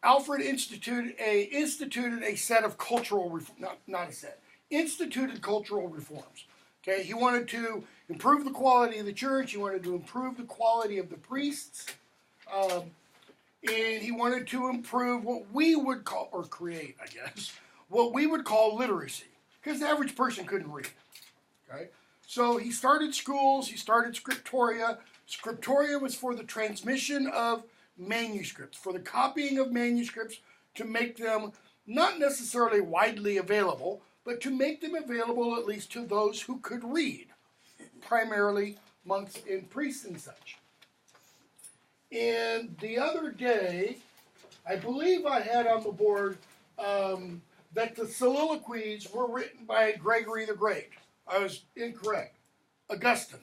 Alfred instituted a set of cultural instituted cultural reforms. Okay, he wanted to improve the quality of the church. He wanted to improve the quality of the priests, and he wanted to improve what we would call, or create, I guess, what we would call literacy, because the average person couldn't read. Okay, so he started schools. He started scriptoria. Scriptoria was for the transmission of manuscripts, for the copying of manuscripts to make them not necessarily widely available, but to make them available at least to those who could read, primarily monks and priests and such. And the other day, I believe I had on the board that the soliloquies were written by Gregory the Great. I was incorrect. Augustine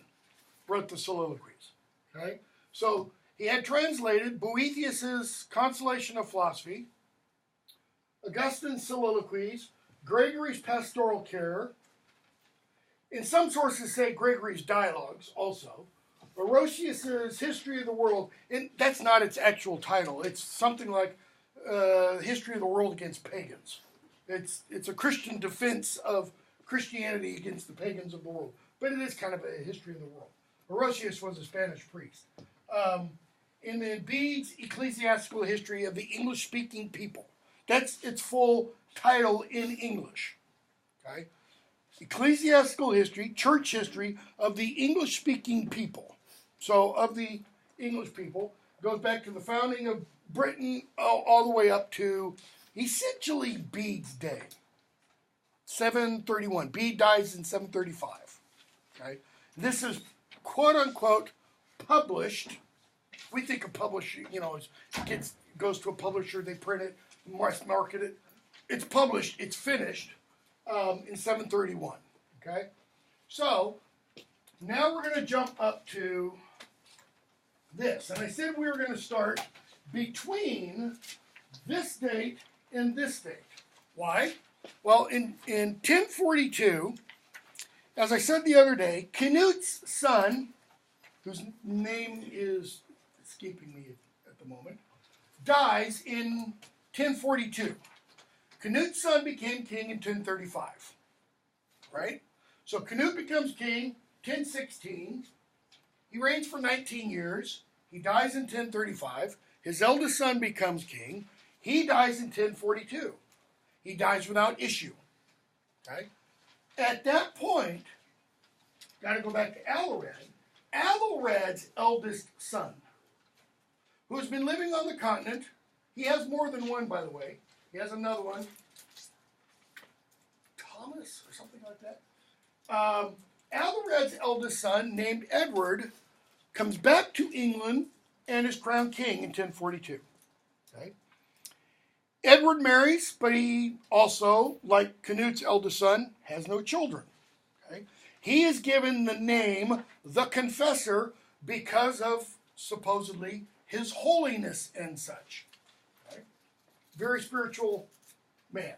wrote the soliloquies. Okay, so he had translated Boethius's Consolation of Philosophy, Augustine's soliloquies, Gregory's Pastoral Care. In some sources say Gregory's Dialogues also. Orosius's History of the World, and that's not its actual title. It's something like History of the World Against Pagans. It's a Christian defense of Christianity against the pagans of the world. But it is kind of a history of the world. Orosius was a Spanish priest. And then Bede's Ecclesiastical History of the English-Speaking People. That's its full title in English. Okay? Ecclesiastical History, Church History of the English-Speaking People. So, of the English people, goes back to the founding of Britain all the way up to essentially Bede's day. 731. Bede dies in 735. Okay? This is quote-unquote published. We think of publishing, it goes to a publisher, they print it, market it. It's published, it's finished in 731. Okay? So, now we're going to jump up to this. And I said we were going to start between this date and this date. Why? Well, in 1042, as I said the other day, Canute's son, whose name is escaping me at the moment, dies in 1042. Canute's son became king in 1035. Right? So Canute becomes king 1016. He reigns for 19 years. He dies in 1035. His eldest son becomes king. He dies in 1042. He dies without issue. Okay? At that point, got to go back to Aelred. Aelred's eldest son, who has been living on the continent. He has more than one, by the way. He has another one. Thomas or something like that. Aelred's eldest son, named Edward, comes back to England and is crowned king in 1042. Okay? Edward marries, but he also, like Canute's eldest son, has no children. Okay? He is given the name the Confessor because of, supposedly, his holiness and such. Okay? Very spiritual man,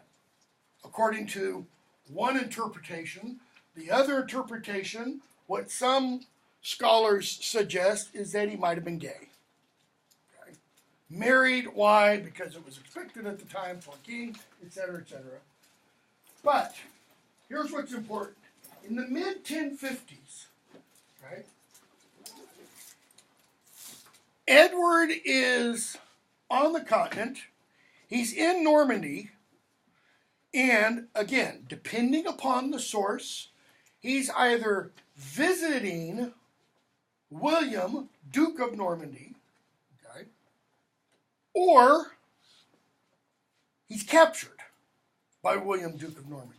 according to one interpretation. The other interpretation, what some scholars suggest, is that he might have been gay. Okay? Married, why? Because it was expected at the time for a king, etc., etc. But here's what's important. In the mid-1050s, right, Edward is on the continent. He's in Normandy. And, again, depending upon the source, he's either visiting William, Duke of Normandy, okay, or he's captured by William, Duke of Normandy.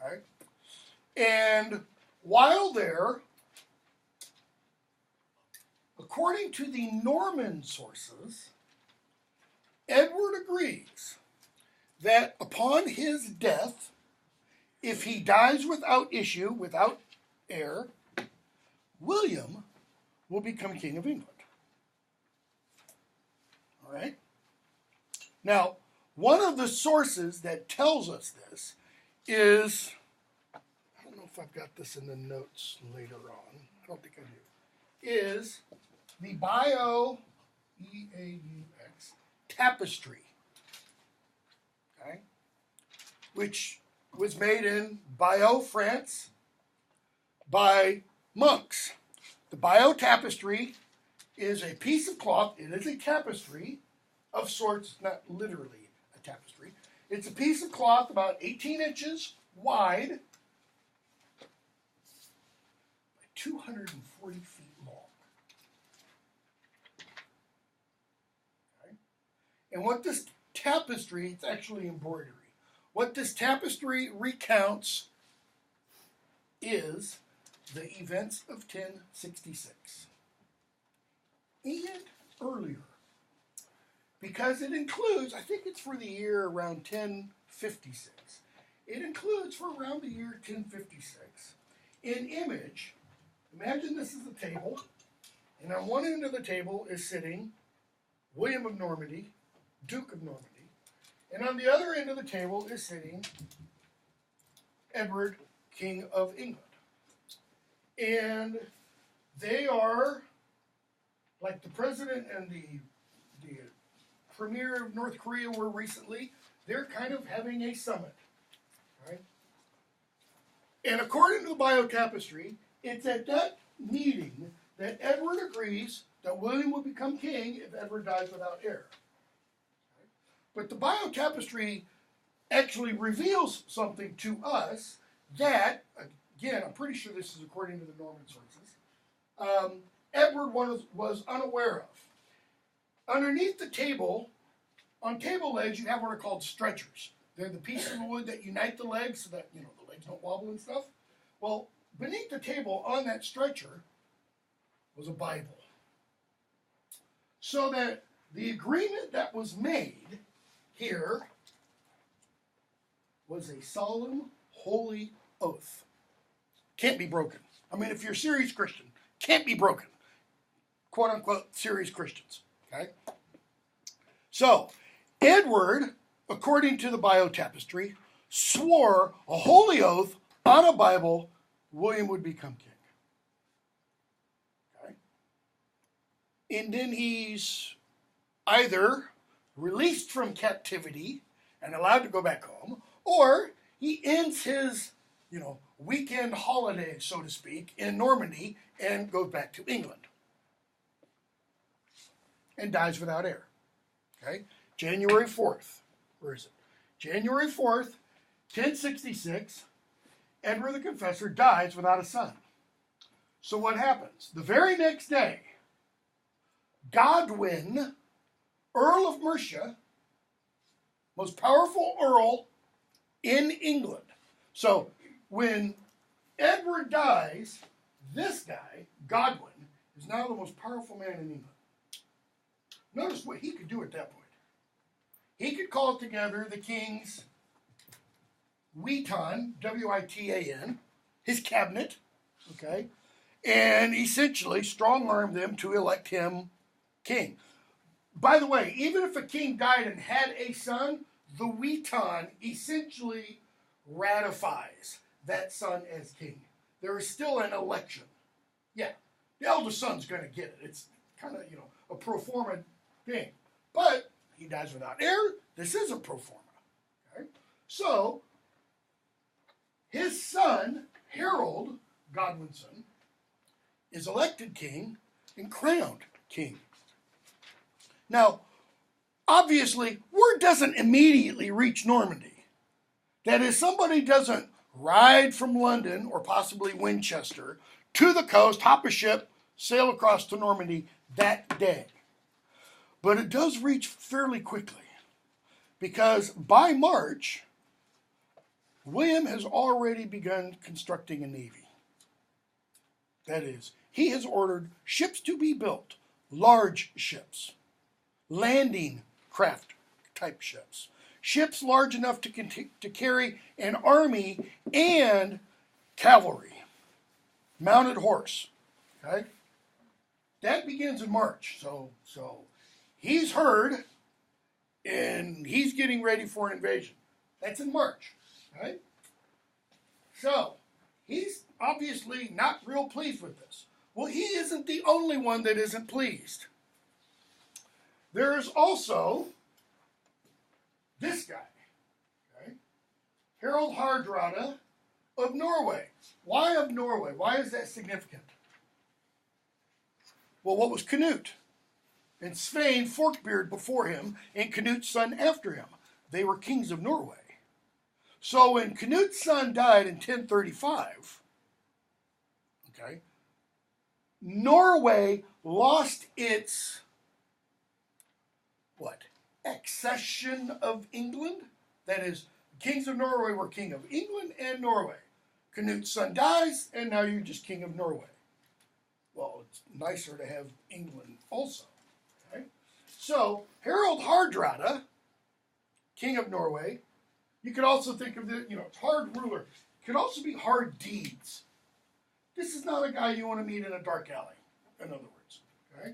Okay? And while there, according to the Norman sources, Edward agrees that upon his death, if he dies without issue, without heir, William will become King of England. All right? Now, one of the sources that tells us this is, I don't know if I've got this in the notes later on, I don't think I do, is the Bio, E-A-U-X, tapestry, okay, which was made in Bayeux, France, by monks. The Bayeux tapestry is a piece of cloth. It is a tapestry of sorts, not literally a tapestry. It's a piece of cloth about 18 inches wide by 240 feet long. Okay? And what this tapestry, it's actually embroidery. What this tapestry recounts is the events of 1066 and earlier, because it includes, I think it's for the year around 1056. It includes for around the year 1056 an image. Imagine this is a table, and on one end of the table is sitting William of Normandy, Duke of Normandy, and on the other end of the table is sitting Edward, King of England. And they are, like the president and the premier of North Korea were recently, they're kind of having a summit. Right? And according to the Bayeux tapestry, it's at that meeting that Edward agrees that William will become king if Edward dies without heir. Right? But the Bayeux tapestry actually reveals something to us that, again, I'm pretty sure this is according to the Norman sources, Edward was unaware of. Underneath the table, on table legs, you have what are called stretchers. They're the pieces of wood that unite the legs so that, the legs don't wobble and stuff. Well, beneath the table on that stretcher was a Bible. So that the agreement that was made here was a solemn, holy oath. Can't be broken. I mean, if you're a serious Christian, can't be broken. Quote unquote, serious Christians. Okay? So, Edward, according to the Bayeux tapestry, swore a holy oath on a Bible William would become king. Okay? And then he's either released from captivity and allowed to go back home, or he ends his, weekend holiday, so to speak, in Normandy and goes back to England and dies without heir. Okay? January 4th. Where is it? January 4th, 1066, Edward the Confessor dies without a son. So what happens? The very next day, Godwin, Earl of Mercia, most powerful earl in England. So when Edward dies, this guy, Godwin, is now the most powerful man in England. Notice what he could do at that point. He could call together the king's Witan, W-I-T-A-N, his cabinet, okay, and essentially strong-arm them to elect him king. By the way, even if a king died and had a son, the Witan essentially ratifies that son as king. There is still an election. Yeah, the eldest son's going to get it. It's kind of, a pro forma thing. But he dies without heir. This is a pro forma. Okay? So, his son, Harold Godwinson, is elected king and crowned king. Now, obviously, word doesn't immediately reach Normandy. That is, somebody doesn't ride from London or possibly Winchester to the coast, hop a ship, sail across to Normandy that day. But it does reach fairly quickly because by March, William has already begun constructing a navy. That is, he has ordered ships to be built, large ships, landing craft type ships, ships large enough to carry an army and cavalry, mounted horse. Okay, that begins in March. So he's heard, and he's getting ready for an invasion. That's in March. Right? So he's obviously not real pleased with this. Well, he isn't the only one that isn't pleased. There is also Harald Hardrada of Norway. Why of Norway? Why is that significant? Well, what was Canute? And Svein Forkbeard before him, and Canute's son after him. They were kings of Norway. So when Canute's son died in 1035, okay, Norway lost its, accession of England? That is, kings of Norway were king of England and Norway. Canute's son dies, and now you're just king of Norway. Well, it's nicer to have England also. Okay? So, Harald Hardrada, king of Norway, you could also think of the, hard ruler. It could also be hard deeds. This is not a guy you want to meet in a dark alley, in other words. Okay?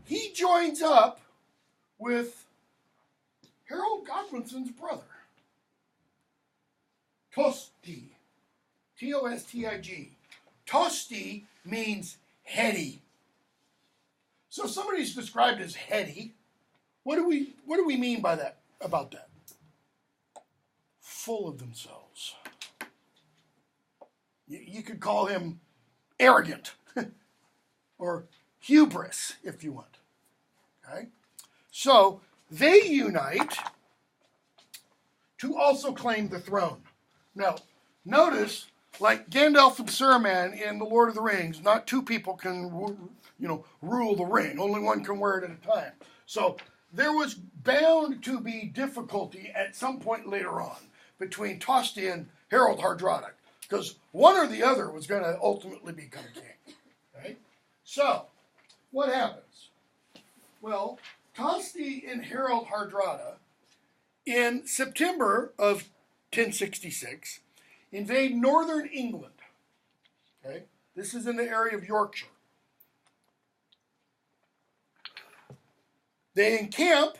He joins up with Harold Godwinson's brother, Tosti, Tostig. Tosti means heady. So if somebody's described as heady, what do we mean by that? About that? Full of themselves. You could call him arrogant or hubris if you want. Okay? So they unite to also claim the throne. Now, notice, like Gandalf and Saruman in The Lord of the Rings, not two people can, rule the ring. Only one can wear it at a time. So there was bound to be difficulty at some point later on between Tosti and Harald Hardrada, because one or the other was going to ultimately become king. Okay? So, what happens? Well, Tosti and Harald Hardrada, in September of 1066, invade northern England. Okay? This is in the area of Yorkshire. They encamp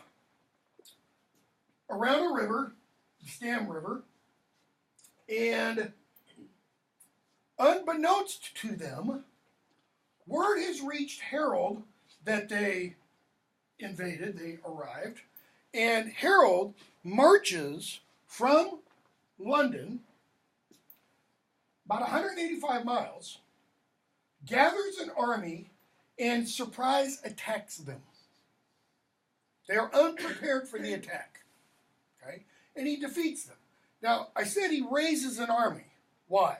around a river, the Stam River, and unbeknownst to them, word has reached Harold that they invaded, they arrived, and Harold marches from London about 185 miles, gathers an army, and surprise attacks them. They are unprepared for the attack, okay? And he defeats them. Now, I said he raises an army. Why?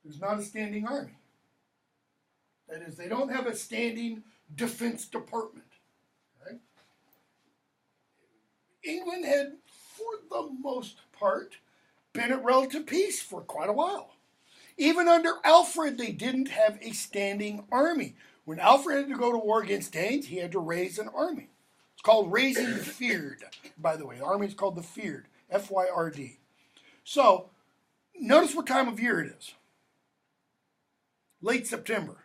There's not a standing army. That is, they don't have a standing defense department. Okay? England had, for the most part, been at relative peace for quite a while. Even under Alfred, they didn't have a standing army. When Alfred had to go to war against Danes, he had to raise an army. It's called raising the Fyrd, by the way. The army is called the Fyrd, F-Y-R-D. So, notice what time of year it is. Late September.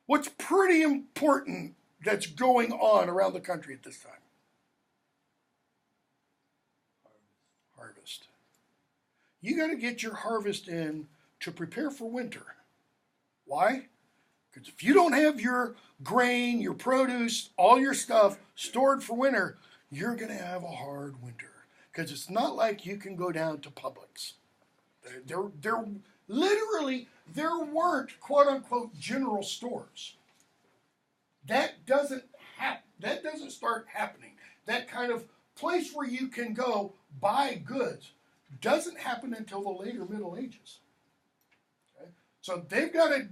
What's pretty important that's going on around the country at this time? Harvest. You got to get your harvest in to prepare for winter. Why? Because if you don't have your grain, your produce, all your stuff stored for winter, you're going to have a hard winter. Because it's not like you can go down to Publix. There literally, there weren't quote-unquote general stores. That doesn't start happening. That kind of place where you can go buy goods doesn't happen until the later Middle Ages. Okay? So they've got to,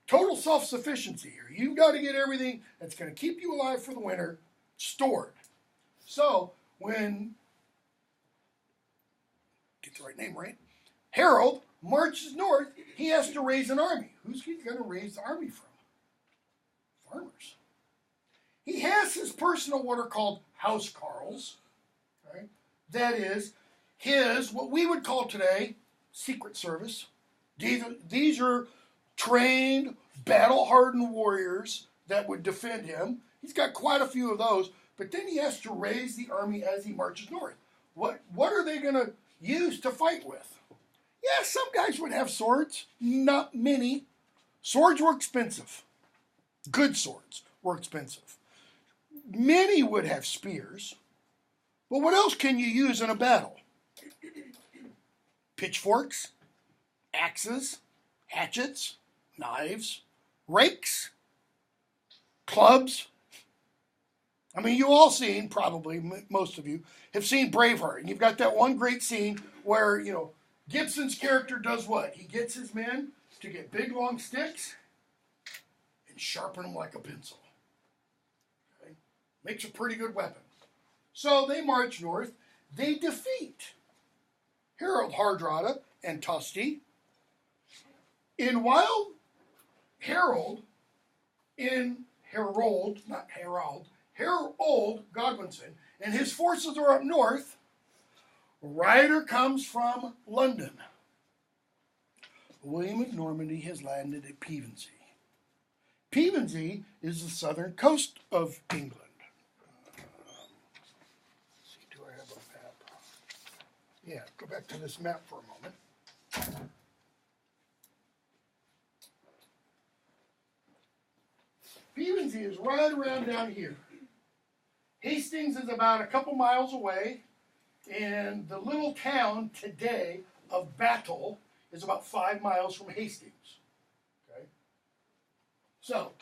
total self-sufficiency here. You've got to get everything that's going to keep you alive for the winter stored. So when, get the right name right, Harold marches north, he has to raise an army. Who's he going to raise the army from? Farmers. He has his personal what are called housecarls. Okay? That is his, what we would call today, Secret Service. These are trained, battle-hardened warriors that would defend him. He's got quite a few of those, but then he has to raise the army as he marches north. What are they going to use to fight with? Yeah, some guys would have swords, not many. Swords were expensive. Good swords were expensive. Many would have spears, But what else can you use in a battle? Pitchforks, axes, hatchets, knives, rakes, clubs. I mean, you all seen, probably most of you, have seen Braveheart. And you've got that one great scene where, Gibson's character does what? He gets his men to get big, long sticks and sharpen them like a pencil. Okay? Makes a pretty good weapon. So they march north. They defeat Harold Hardrada and Tosti. In while Harold Godwinson and his forces are up north, a rider comes from London. William of Normandy has landed at Pevensey. Pevensey is the southern coast of England. Let's see, do I have a map? Yeah, go back to this map for a moment. Pevensey is right around down here. Hastings is about a couple miles away, and the little town today of Battle is about 5 miles from Hastings. Okay? So,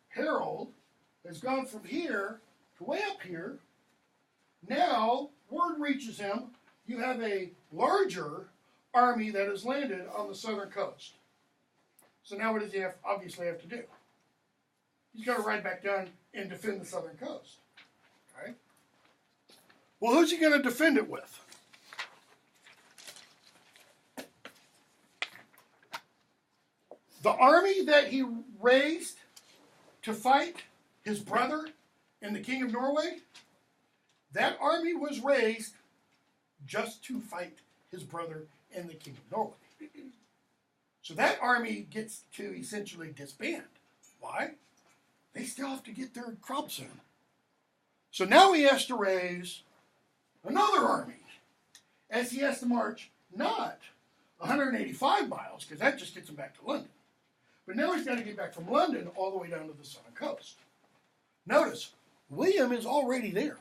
Harold has gone from here to way up here. Now, word reaches him, you have a larger army that has landed on the southern coast. So now what does he obviously have to do? He's got to ride back down and defend the southern coast. Okay? Well, who's he going to defend it with? The army that he raised to fight his brother and the King of Norway, that army was raised just to fight his brother and the King of Norway. So that army gets to essentially disband. Why? They still have to get their crops in. So now he has to raise another army, as he has to march not 185 miles, because that just gets him back to London. But now he's got to get back from London all the way down to the southern coast. Notice, William is already there.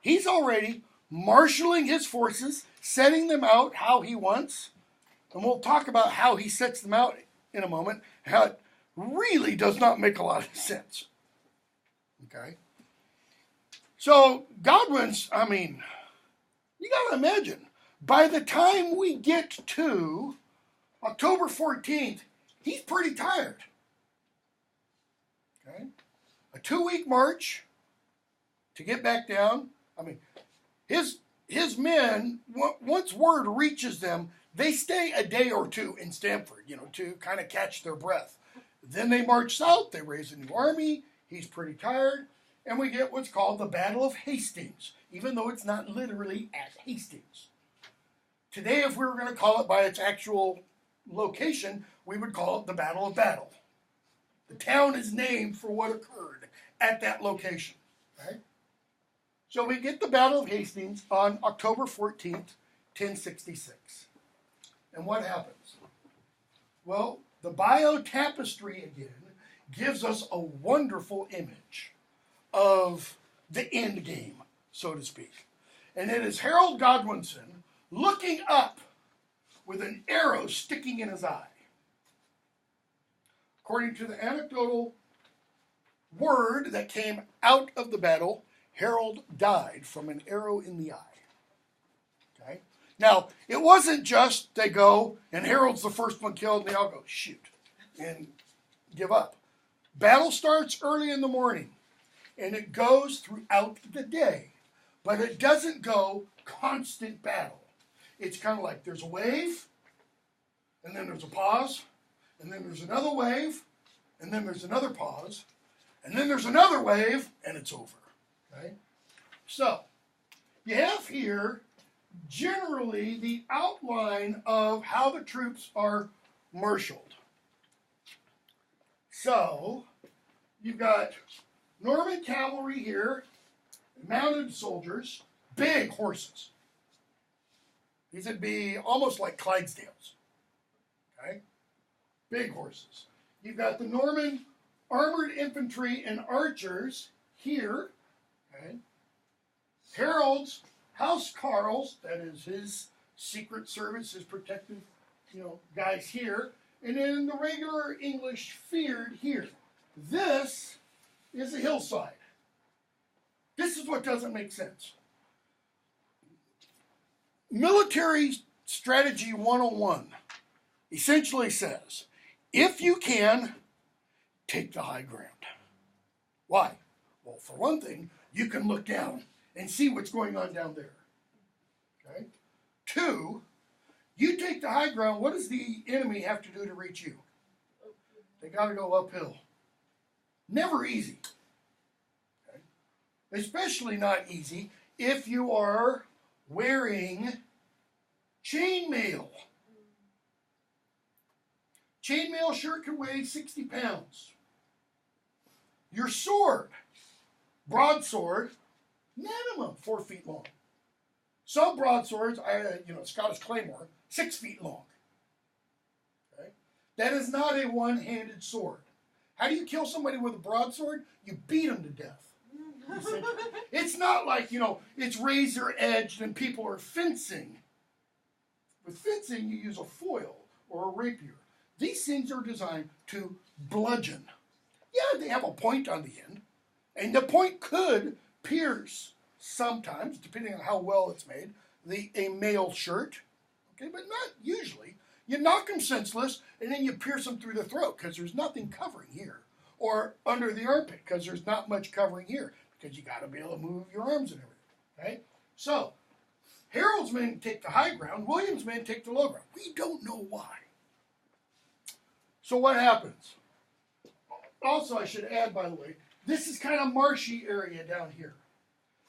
He's already marshaling his forces, setting them out how he wants. And we'll talk about how he sets them out in a moment, how it really does not make a lot of sense. Okay? So, Godwin's, you got to imagine, by the time we get to October 14th, he's pretty tired. Okay? A 2-week march to get back down. His men, once word reaches them, they stay a day or two in Stamford, to kind of catch their breath. Then they march south, they raise a new army, he's pretty tired, and we get what's called the Battle of Hastings, even though it's not literally at Hastings. Today, if we were going to call it by its actual location, we would call it the Battle of Battle. The town is named for what occurred at that location. Okay? So we get the Battle of Hastings on October 14th, 1066. And what happens? Well, the bio tapestry again gives us a wonderful image of the end game, so to speak. And it is Harold Godwinson looking up with an arrow sticking in his eye. According to the anecdotal word that came out of the battle, Harold died from an arrow in the eye. Okay? Now, it wasn't just they go and Harold's the first one killed and they all go, shoot, and give up. Battle starts early in the morning and it goes throughout the day, but it doesn't go constant battle. It's kind of like there's a wave, and then there's a pause, and then there's another wave, and then there's another pause, and then there's another wave, and it's over. Okay? So, you have here generally the outline of how the troops are marshaled. So, you've got Norman cavalry here, mounted soldiers, big horses. These would be almost like Clydesdales. Okay? Big horses. You've got the Norman armored infantry and archers here. Okay. Heralds, housecarls, that is his secret service, his protective, guys here. And then the regular English feared here. This is a hillside. This is what doesn't make sense. Military Strategy 101 essentially says, if you can, take the high ground. Why? Well, for one thing, you can look down and see what's going on down there. Okay? 2, you take the high ground, what does the enemy have to do to reach you? They got to go uphill. Never easy. Okay? Especially not easy if you are wearing chainmail. Chainmail shirt can weigh 60 pounds. Your sword, broadsword, minimum 4 feet long. Some broadswords, Scottish Claymore, 6 feet long. Okay? That is not a one-handed sword. How do you kill somebody with a broadsword? You beat them to death. It's not like, it's razor-edged and people are fencing. With fencing, you use a foil or a rapier. These things are designed to bludgeon. Yeah, they have a point on the end, and the point could pierce sometimes, depending on how well it's made, a male shirt, okay, but not usually. You knock them senseless, and then you pierce them through the throat because there's nothing covering here, or under the armpit because there's not much covering here because you got to be able to move your arms and everything. Okay, so Harold's men take the high ground, William's men take the low ground. We don't know why. So what happens? Also, I should add, by the way, this is kind of marshy area down here.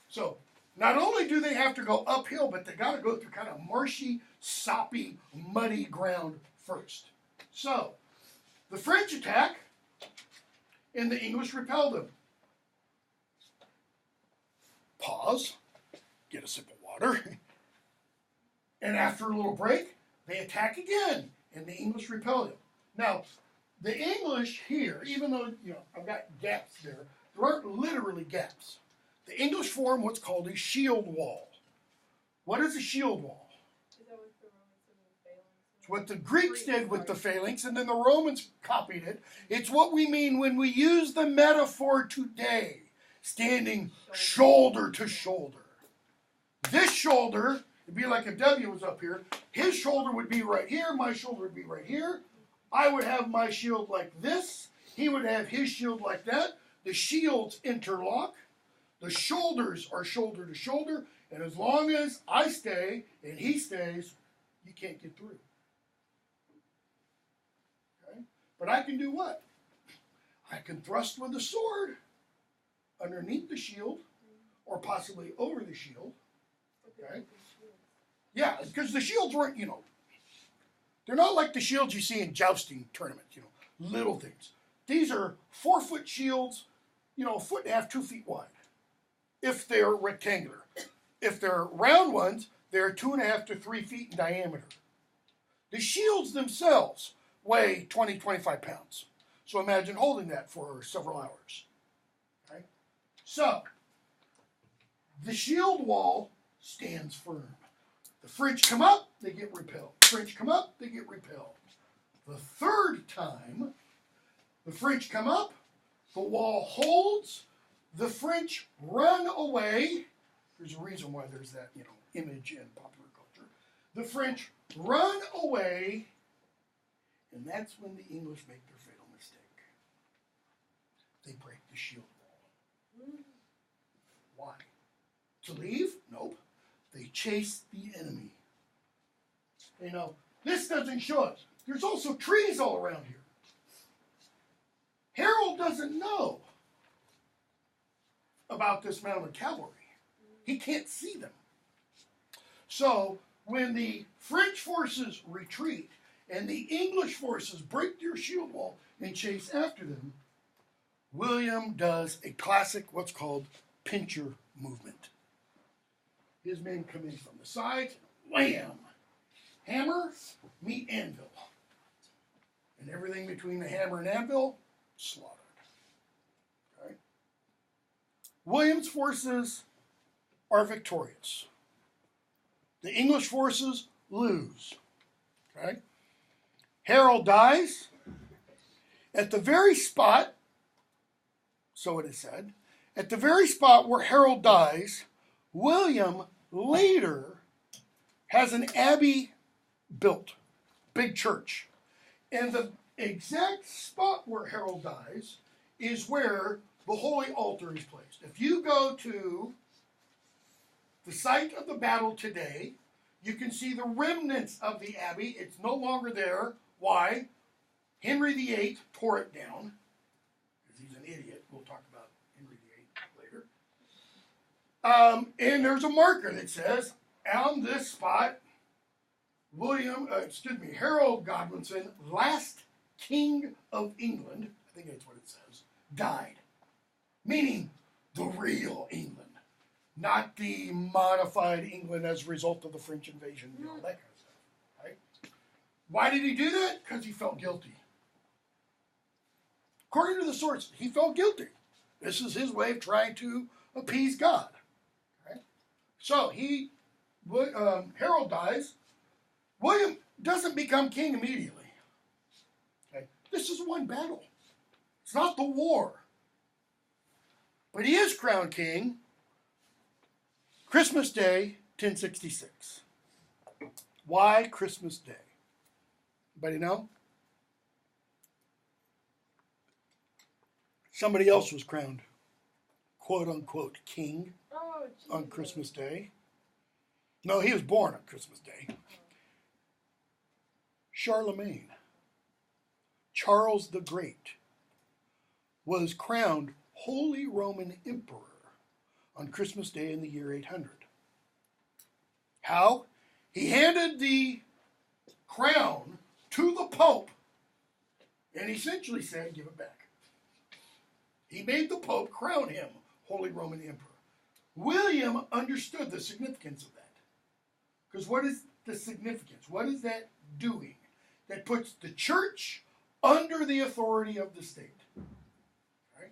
So not only do they have to go uphill, but they got to go through kind of marshy, soppy, muddy ground first. So the French attack, and the English repel them. Pause, get a sip of water, and after a little break, they attack again, and the English repel them. Now, the English here, even though I've got gaps there aren't literally gaps. The English form what's called a shield wall. What is a shield wall? Is that what the Romans did with the phalanx? It's what the Greeks did with the phalanx, and then the Romans copied it. It's what we mean when we use the metaphor today, standing shoulder to shoulder. This shoulder, it'd be like if W was up here. His shoulder would be right here. My shoulder would be right here. I would have my shield like this. He would have his shield like that. The shields interlock. The shoulders are shoulder to shoulder. And as long as I stay and he stays, you can't get through. Okay? But I can do what? I can thrust with the sword underneath the shield or possibly over the shield. Okay? Yeah, because the shields weren't, they're not like the shields you see in jousting tournaments, little things. These are 4-foot shields, a foot and a half, 2 feet wide, if they're rectangular. If they're round ones, they're 2.5 to 3 feet in diameter. The shields themselves weigh 20, 25 pounds. So imagine holding that for several hours. Okay? So, the shield wall stands firm. The French come up, they get repelled. French come up, they get repelled. The third time, the French come up, the wall holds, the French run away. There's a reason why there's that, image in popular culture. The French run away, and that's when the English make their fatal mistake. They break the shield wall. Why? To leave? Nope. They chase the enemy. This doesn't show us. There's also trees all around here. Harold doesn't know about this mounted cavalry. He can't see them. So when the French forces retreat and the English forces break their shield wall and chase after them, William does a classic, what's called pincher movement. His men come in from the sides, wham! Hammer, meet anvil. And everything between the hammer and anvil, slaughtered. William's forces are victorious. The English forces lose. Okay? Harold dies at the very spot, so it is said, at the very spot where Harold dies, William later has an abbey built, big church. And the exact spot where Harold dies is where the holy altar is placed. If you go to the site of the battle today, you can see the remnants of the abbey. It's no longer there. Why? Henry VIII tore it down, because he's an idiot. We'll talk about Henry VIII later. And there's a marker that says, on this spot, Harold Godwinson, last King of England, I think that's what it says, died. Meaning the real England, not the modified England as a result of the French invasion and all that kind of stuff. Right? Why did he do that? Because he felt guilty. According to the source, he felt guilty. This is his way of trying to appease God. Right? So Harold dies. William doesn't become king immediately. Okay? This is one battle. It's not the war. But he is crowned king Christmas Day, 1066. Why Christmas Day? Anybody know? Somebody else was crowned, quote unquote, king on Christmas Day. No, he was born on Christmas Day. Charlemagne, Charles the Great, was crowned Holy Roman Emperor on Christmas Day in the year 800. How? He handed the crown to the Pope and essentially said, give it back. He made the Pope crown him Holy Roman Emperor. William understood the significance of that. Because what is the significance? What is that doing? That puts the church under the authority of the state. Right?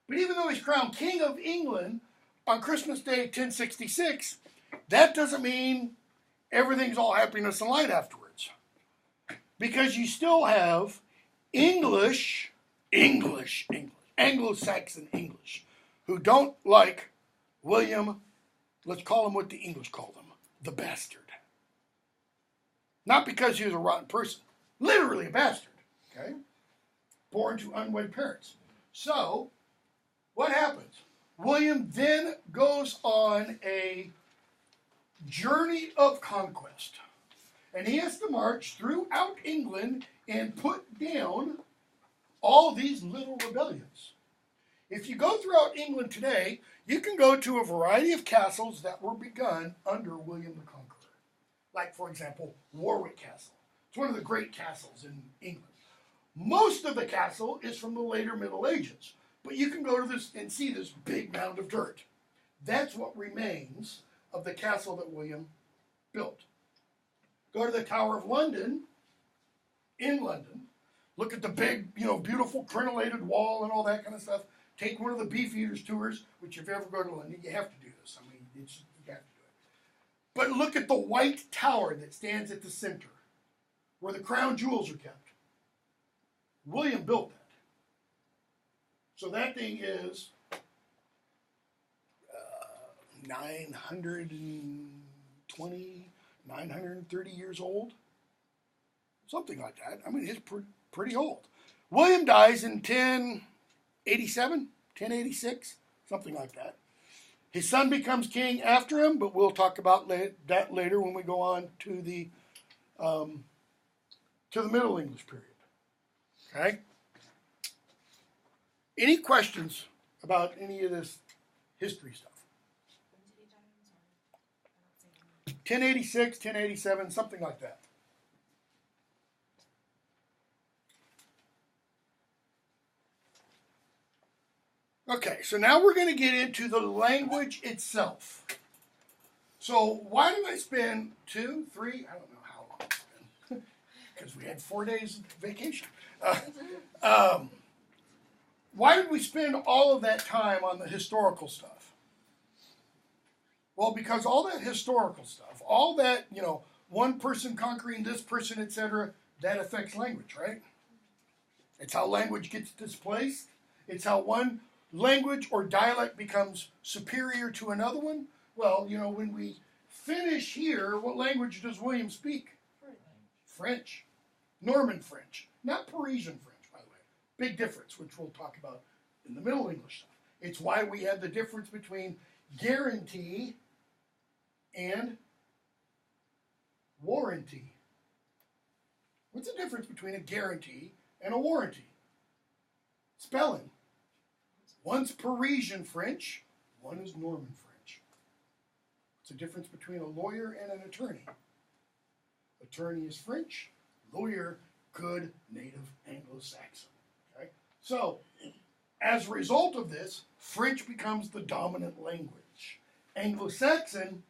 But even though he's crowned King of England on Christmas Day 1066, that doesn't mean everything's all happiness and light afterwards. Because you still have Anglo-Saxon English, who don't like William, let's call him what the English call him, the bastard. Not because he was a rotten person, literally a bastard, okay? Born to unwed parents. So, what happens? William then goes on a journey of conquest. And he has to march throughout England and put down all these little rebellions. If you go throughout England today, you can go to a variety of castles that were begun under William the Conqueror. Like, for example, Warwick Castle. It's one of the great castles in England. Most of the castle is from the later Middle Ages. But you can go to this and see this big mound of dirt. That's what remains of the castle that William built. Go to the Tower of London, in London. Look at the big, beautiful crenellated wall and all that kind of stuff. Take one of the Beefeaters tours, which if you ever go to London, you have to do this. I mean, you have to do it. But look at the white tower that stands at the center, where the crown jewels are kept. William built that. So that thing is 930 years old. Something like that. I mean, it's pretty old. William dies in 1087, 1086, something like that. His son becomes king after him, but we'll talk about that later when we go on to the Middle English period. Okay? Any questions about any of this history stuff? 1086, 1087, something like that. Okay, so now we're going to get into the language itself. So why did I spend 2, 3, I don't know how long it's been, because we had 4 days of vacation. why did we spend all of that time on the historical stuff? Well, because all that historical stuff, all that, one person conquering this person, etc., that affects language, right? It's how language gets displaced. It's how one language or dialect becomes superior to another one. Well, when we finish here, what language does William speak? French. Norman French. Not Parisian French, by the way. Big difference, which we'll talk about in the Middle English stuff. It's why we have the difference between guarantee and warranty. What's the difference between a guarantee and a warranty? Spelling. One's Parisian French, one is Norman French. What's the difference between a lawyer and an attorney? Attorney is French, lawyer, good native Anglo-Saxon. Okay? So, as a result of this, French becomes the dominant language. Anglo-Saxon,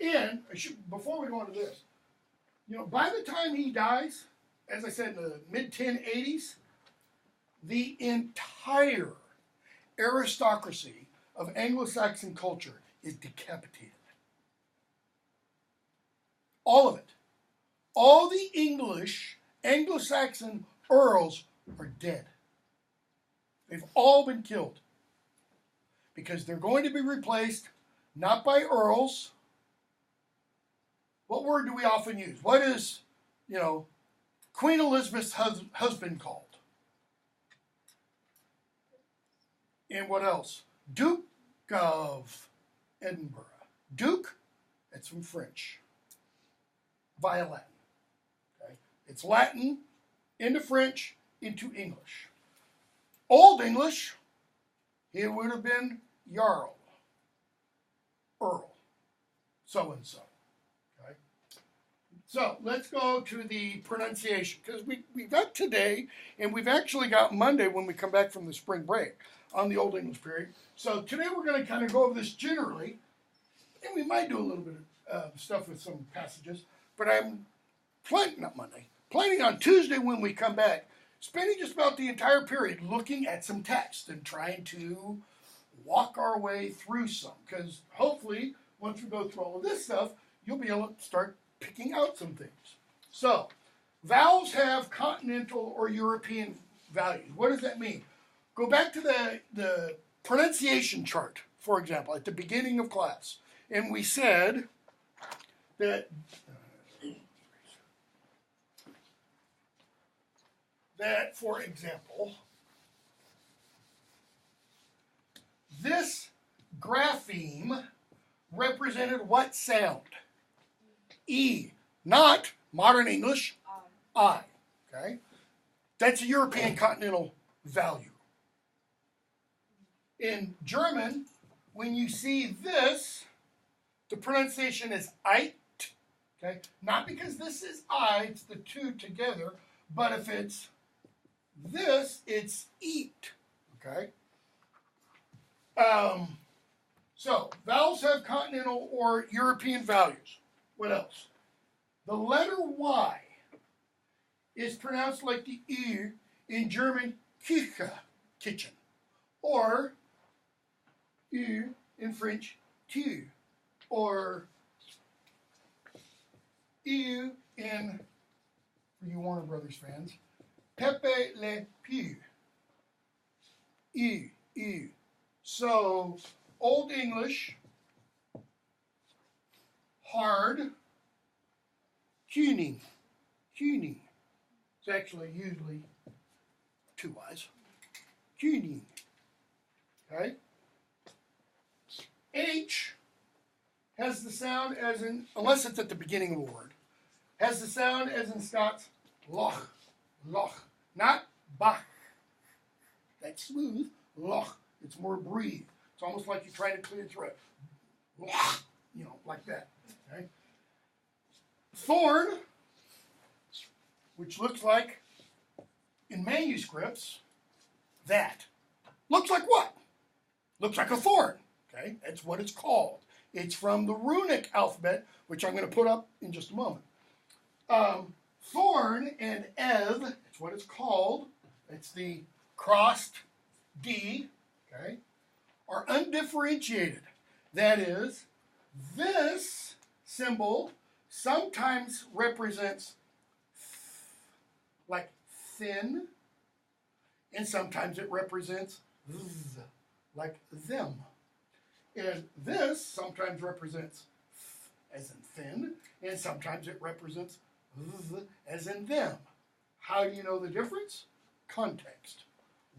and before we go on to this, by the time he dies, as I said, in the mid-1080s, the entire aristocracy of Anglo-Saxon culture is decapitated. All of it. All the English Anglo-Saxon earls are dead. They've all been killed. Because they're going to be replaced not by earls. What word do we often use? What is, Queen Elizabeth's husband called? And what else? Duke of Edinburgh. Duke, that's from French. Via Latin. Okay? It's Latin into French into English. Old English, it would have been Jarl, Earl, so-and-so. Okay? So let's go to the pronunciation, because we've got today, and we've actually got Monday when we come back from the spring break on the Old English period. So today we're going to kind of go over this generally, and we might do a little bit of stuff with some passages, but I'm planning on Tuesday when we come back, spending just about the entire period looking at some text and trying to walk our way through some, because hopefully once we go through all of this stuff, you'll be able to start picking out some things. So, vowels have continental or European values. What does that mean? Go back to the pronunciation chart, for example, at the beginning of class, and we said that for example, this grapheme represented what sound? E, not modern English, I. Okay? That's a European continental value. In German, when you see this, the pronunciation is eit. Okay? Not because this is I, it's the two together, but if it's this, it's eat. Okay? So, vowels have continental or European values. What else? The letter Y is pronounced like the U in German Küche, kitchen, or U in French, tu, or U in, for you Warner Brothers fans, Pepe Le Pew. U. So, Old English, hard, tuning. It's actually usually two Y's. Tuning. Okay? H has the sound as in, unless it's at the beginning of a word, has the sound as in Scots, loch. Not bach. That's smooth. Loch. It's more breathe. It's almost like you're trying to clear your throat. Loch. Like that. Okay? Thorn, which looks like, in manuscripts, that. Looks like what? Looks like a thorn. Okay? That's what it's called. It's from the runic alphabet, which I'm going to put up in just a moment. Thorn and ev, that's what it's called. it's the crossed D, okay, are undifferentiated. That is, this symbol sometimes represents like thin, and sometimes it represents z, like them. And this sometimes represents as in thin, and sometimes it represents z as in them. How do you know the difference? Context.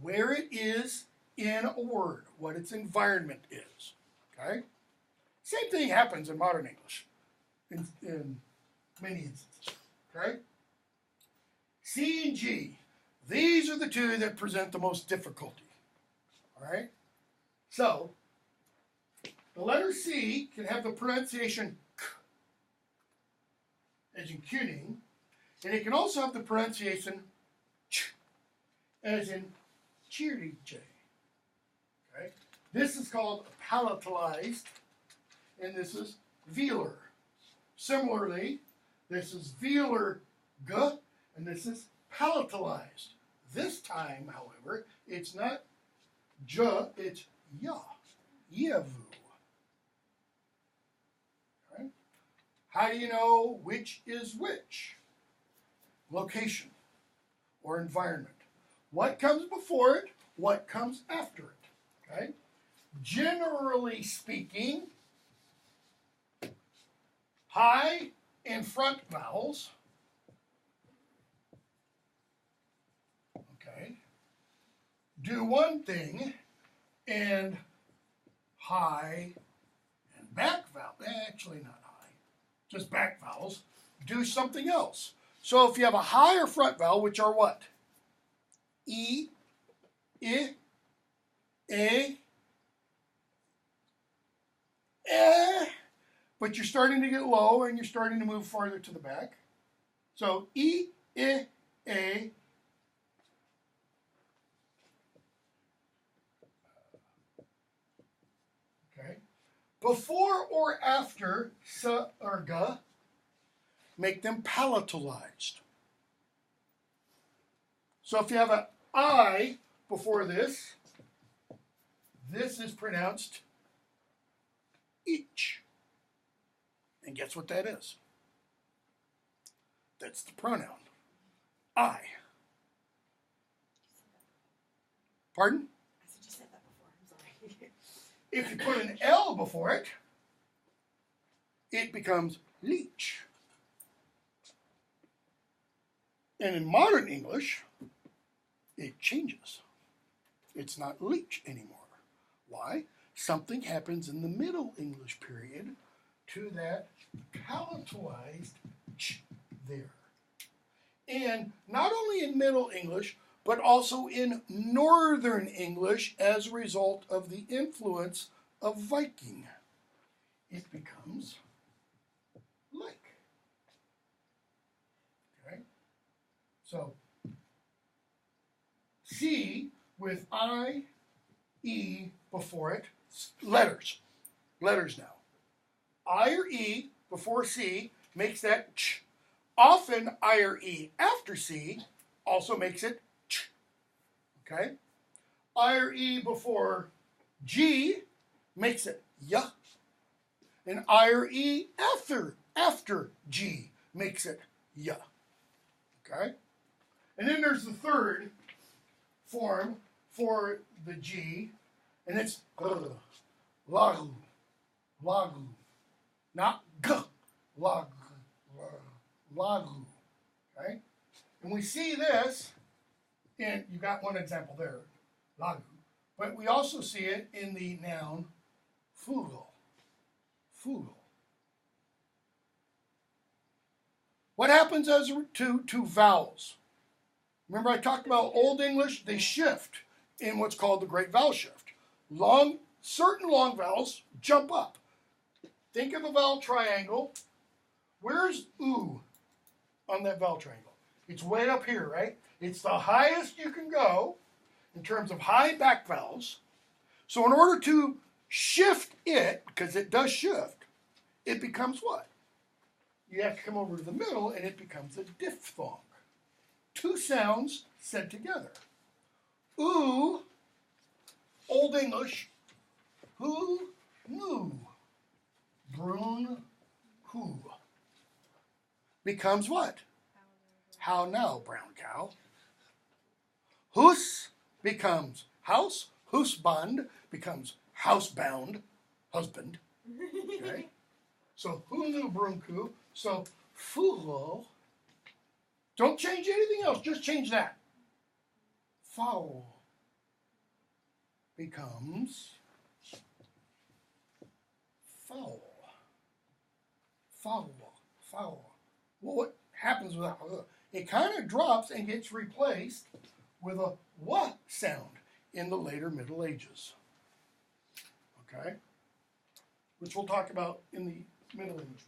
Where it is in a word, what its environment is. Okay? Same thing happens in modern English in many instances. Okay? C and G. These are the two that present the most difficulty. All right? So, the letter C can have the pronunciation k, as in kuning, and it can also have the pronunciation ch, as in cheery J. Okay? This is called palatalized, and this is velar. Similarly, this is velar g, and this is palatalized. This time, however, it's not j, it's ya, yevu. Okay? How do you know which is which? Location or environment. What comes before it? What comes after it? Okay? Generally speaking, high and front vowels, okay, do one thing, and high and back vowels, actually not high, just back vowels, do something else. So if you have a high or front vowel, which are what? E, I, A, eh, but you're starting to get low and you're starting to move farther to the back. So E, I, A, okay. Before or after S or G, make them palatalized. So if you have an I before this is pronounced each. And guess what that is? That's the pronoun. I. Pardon? I said you said that before. I'm sorry. If you put an L before it, it becomes leech. And in modern English, it changes. It's not leech anymore. Why? Something happens in the Middle English period to that palatalized ch there. And not only in Middle English, but also in Northern English as a result of the influence of Viking. It becomes like. Okay? So, C with I, E before it, letters. Letters now. I or E before C makes that ch. Often I or E after C also makes it ch. Okay? I or E before G makes it ya. And I or E after G makes it ya. Okay? And then there's the third form for the G, and it's lagu, lagu, not g, lagu, lagu, okay? And we see this, and you got one example there, lagu, but we also see it in the noun fugal, fugal. What happens as to vowels? Remember I talked about Old English? They shift in what's called the great vowel shift. Certain long vowels jump up. Think of a vowel triangle. Where's oo on that vowel triangle? It's way up here, right? It's the highest you can go in terms of high back vowels. So in order to shift it, because it does shift, it becomes what? You have to come over to the middle and it becomes a diphthong. Two sounds said together. Ooh, Old English, who knew? Brune who becomes what? How now, brown cow? Hus becomes house. Husband becomes housebound, husband. Okay? So who knew brunku? So fuho. Don't change anything else, just change that. Foul becomes foul. Foul. Foul. Well, what happens with that? It kind of drops and gets replaced with a wa sound in the later Middle Ages. Okay? Which we'll talk about in the Middle English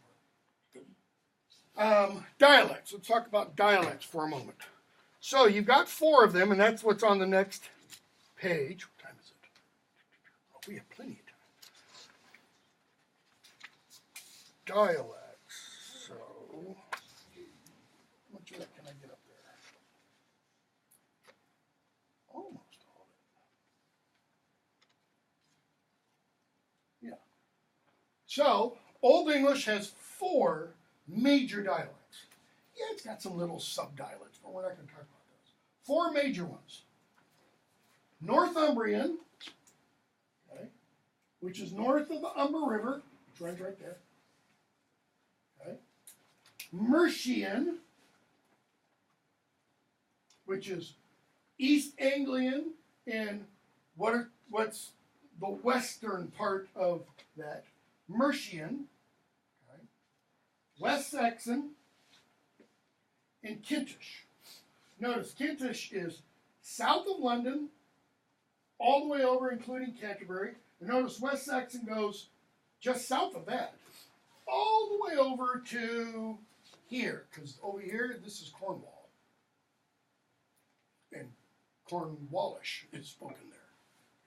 part. Dialects. Let's talk about dialects for a moment. So you've got 4 of them, and that's what's on the next page. What time is it? Oh, we have plenty of time. Dialects. So, how much of that can I get up there? Almost all of it. Yeah. So, Old English has 4 major dialects. Yeah, it's got some little sub-dialects, but we're not going to talk about those. 4 major ones. Northumbrian, okay, which is north of the Humber River, which runs right there. Okay. Mercian, which is East Anglian and what's the western part of that. Mercian, okay. West Saxon, and Kentish. Notice Kentish is south of London, all the way over, including Canterbury. And notice West Saxon goes just south of that, all the way over to here, because over here, this is Cornwall. And Cornwallish is spoken there.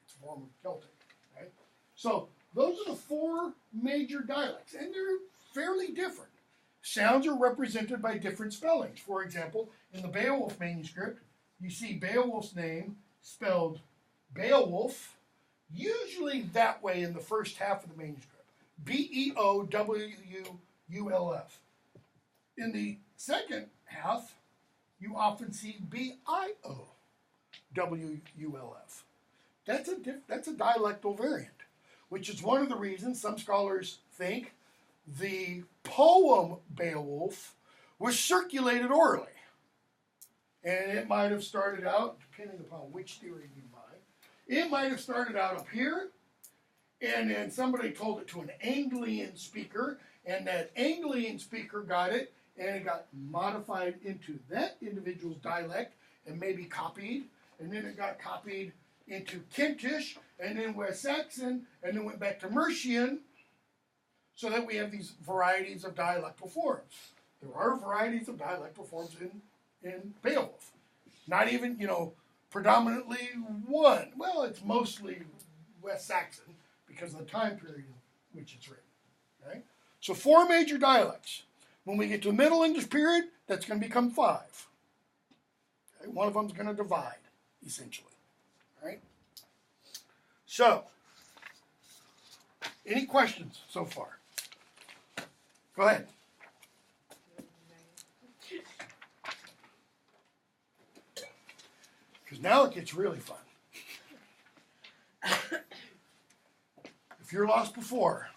It's a form of Celtic. Right? So those are the 4 major dialects, and they're fairly different. Sounds are represented by different spellings. For example, in the Beowulf manuscript, you see Beowulf's name spelled Beowulf, usually that way in the first half of the manuscript. Beowulf. In the second half, you often see Biowulf. That's a dialectal variant, which is one of the reasons some scholars think the poem Beowulf was circulated orally. And it might have started out, depending upon which theory you buy, it might have started out up here, and then somebody told it to an Anglian speaker, and that Anglian speaker got it, and it got modified into that individual's dialect, and maybe copied, and then it got copied into Kentish, and then West Saxon, and then went back to Mercian, so that we have these varieties of dialectal forms. There are varieties of dialectal forms in Beowulf. Not even, predominantly one. Well, it's mostly West Saxon because of the time period in which it's written. Okay? So 4 major dialects. When we get to the Middle English period, that's going to become 5. Okay? One of them is going to divide, essentially. All right? So, any questions so far? Go ahead. Because now it gets really fun. If you're lost before,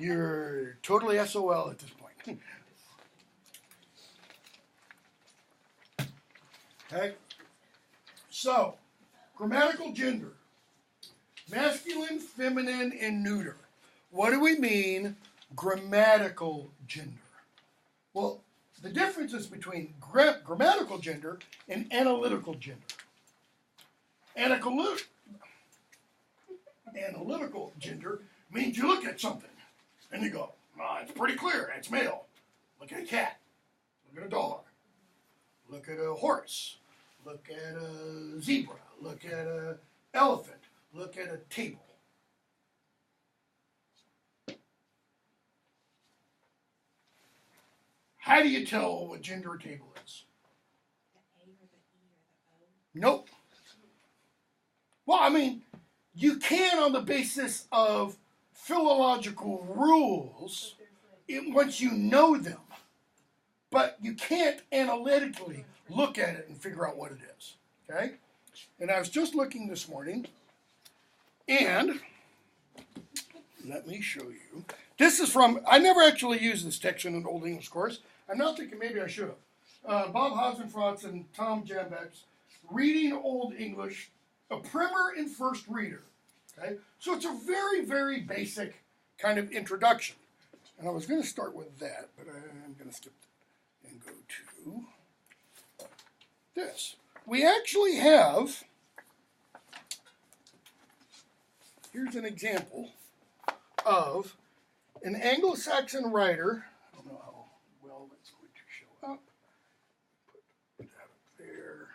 you're totally SOL at this point. Okay? So, grammatical gender. Masculine, feminine, and neuter. What do we mean grammatical gender? Well, the difference is between grammatical gender and analytical gender. Analytical gender means you look at something and you go, it's pretty clear, it's male. Look at a cat. Look at a dog. Look at a horse. Look at a zebra. Look at an elephant. Look at a table. How do you tell what gender a table is? The A or the E or the O? Nope. Well, I mean, you can on the basis of philological rules But there's like once you know them, but you can't analytically look at it and figure out what it is. Okay? And I was just looking this morning, and let me show you. This is from, I never actually used this text in an Old English course. I'm now thinking maybe I should have. Bob Hasenfratz and Tom Jambeck's Reading Old English, a primer and first reader. Okay? So it's a very, very basic kind of introduction. And I was going to start with that, but I'm going to skip that and go to this. We actually have, here's an example of an Anglo-Saxon writer. I don't know how well that's going to show up. Put that up there.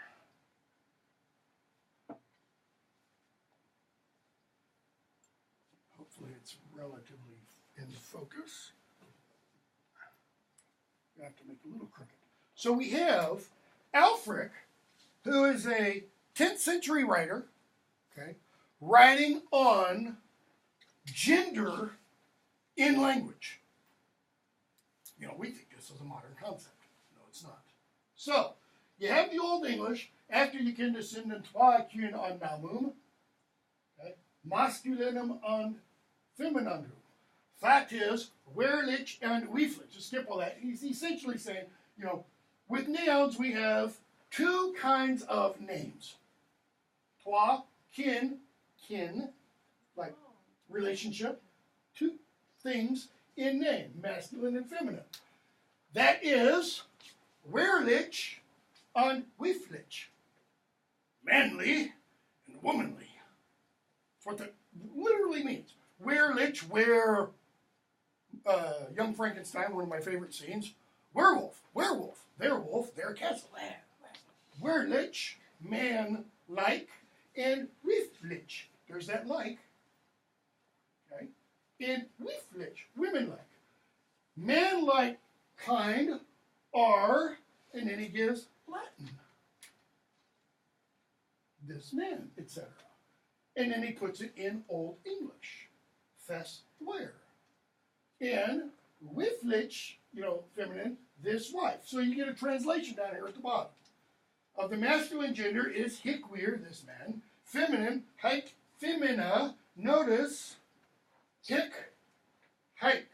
Hopefully it's relatively in focus. I have to make it a little crooked. So we have Alfric, who is a 10th century writer, okay, writing on gender in language. You know, we think this is a modern concept. No, it's not. So, you have the Old English, after you can descend in toi cun on namum, okay, masculinum on feminandum. Fact is, werelich and weeflich. Just skip all that. He's essentially saying, you know, with nouns we have two kinds of names. Toi, kin, like relationship, two things in name, masculine and feminine. That is werelich and weeflich, manly and womanly. That's what that literally means. Werelich, where Young Frankenstein, one of my favorite scenes, werewolf, their wolf, their castle. Werelich, man-like, and weeflich, there's that like, okay, and weeflich, women-like. Man-like kind are, and then he gives Latin, this man, etc. And then he puts it in Old English, fess where. And weeflich, you know, feminine, this wife. So you get a translation down here at the bottom. Of the masculine gender is hic-weir, this man. Feminine, haik, femina. Notice, hic, haik.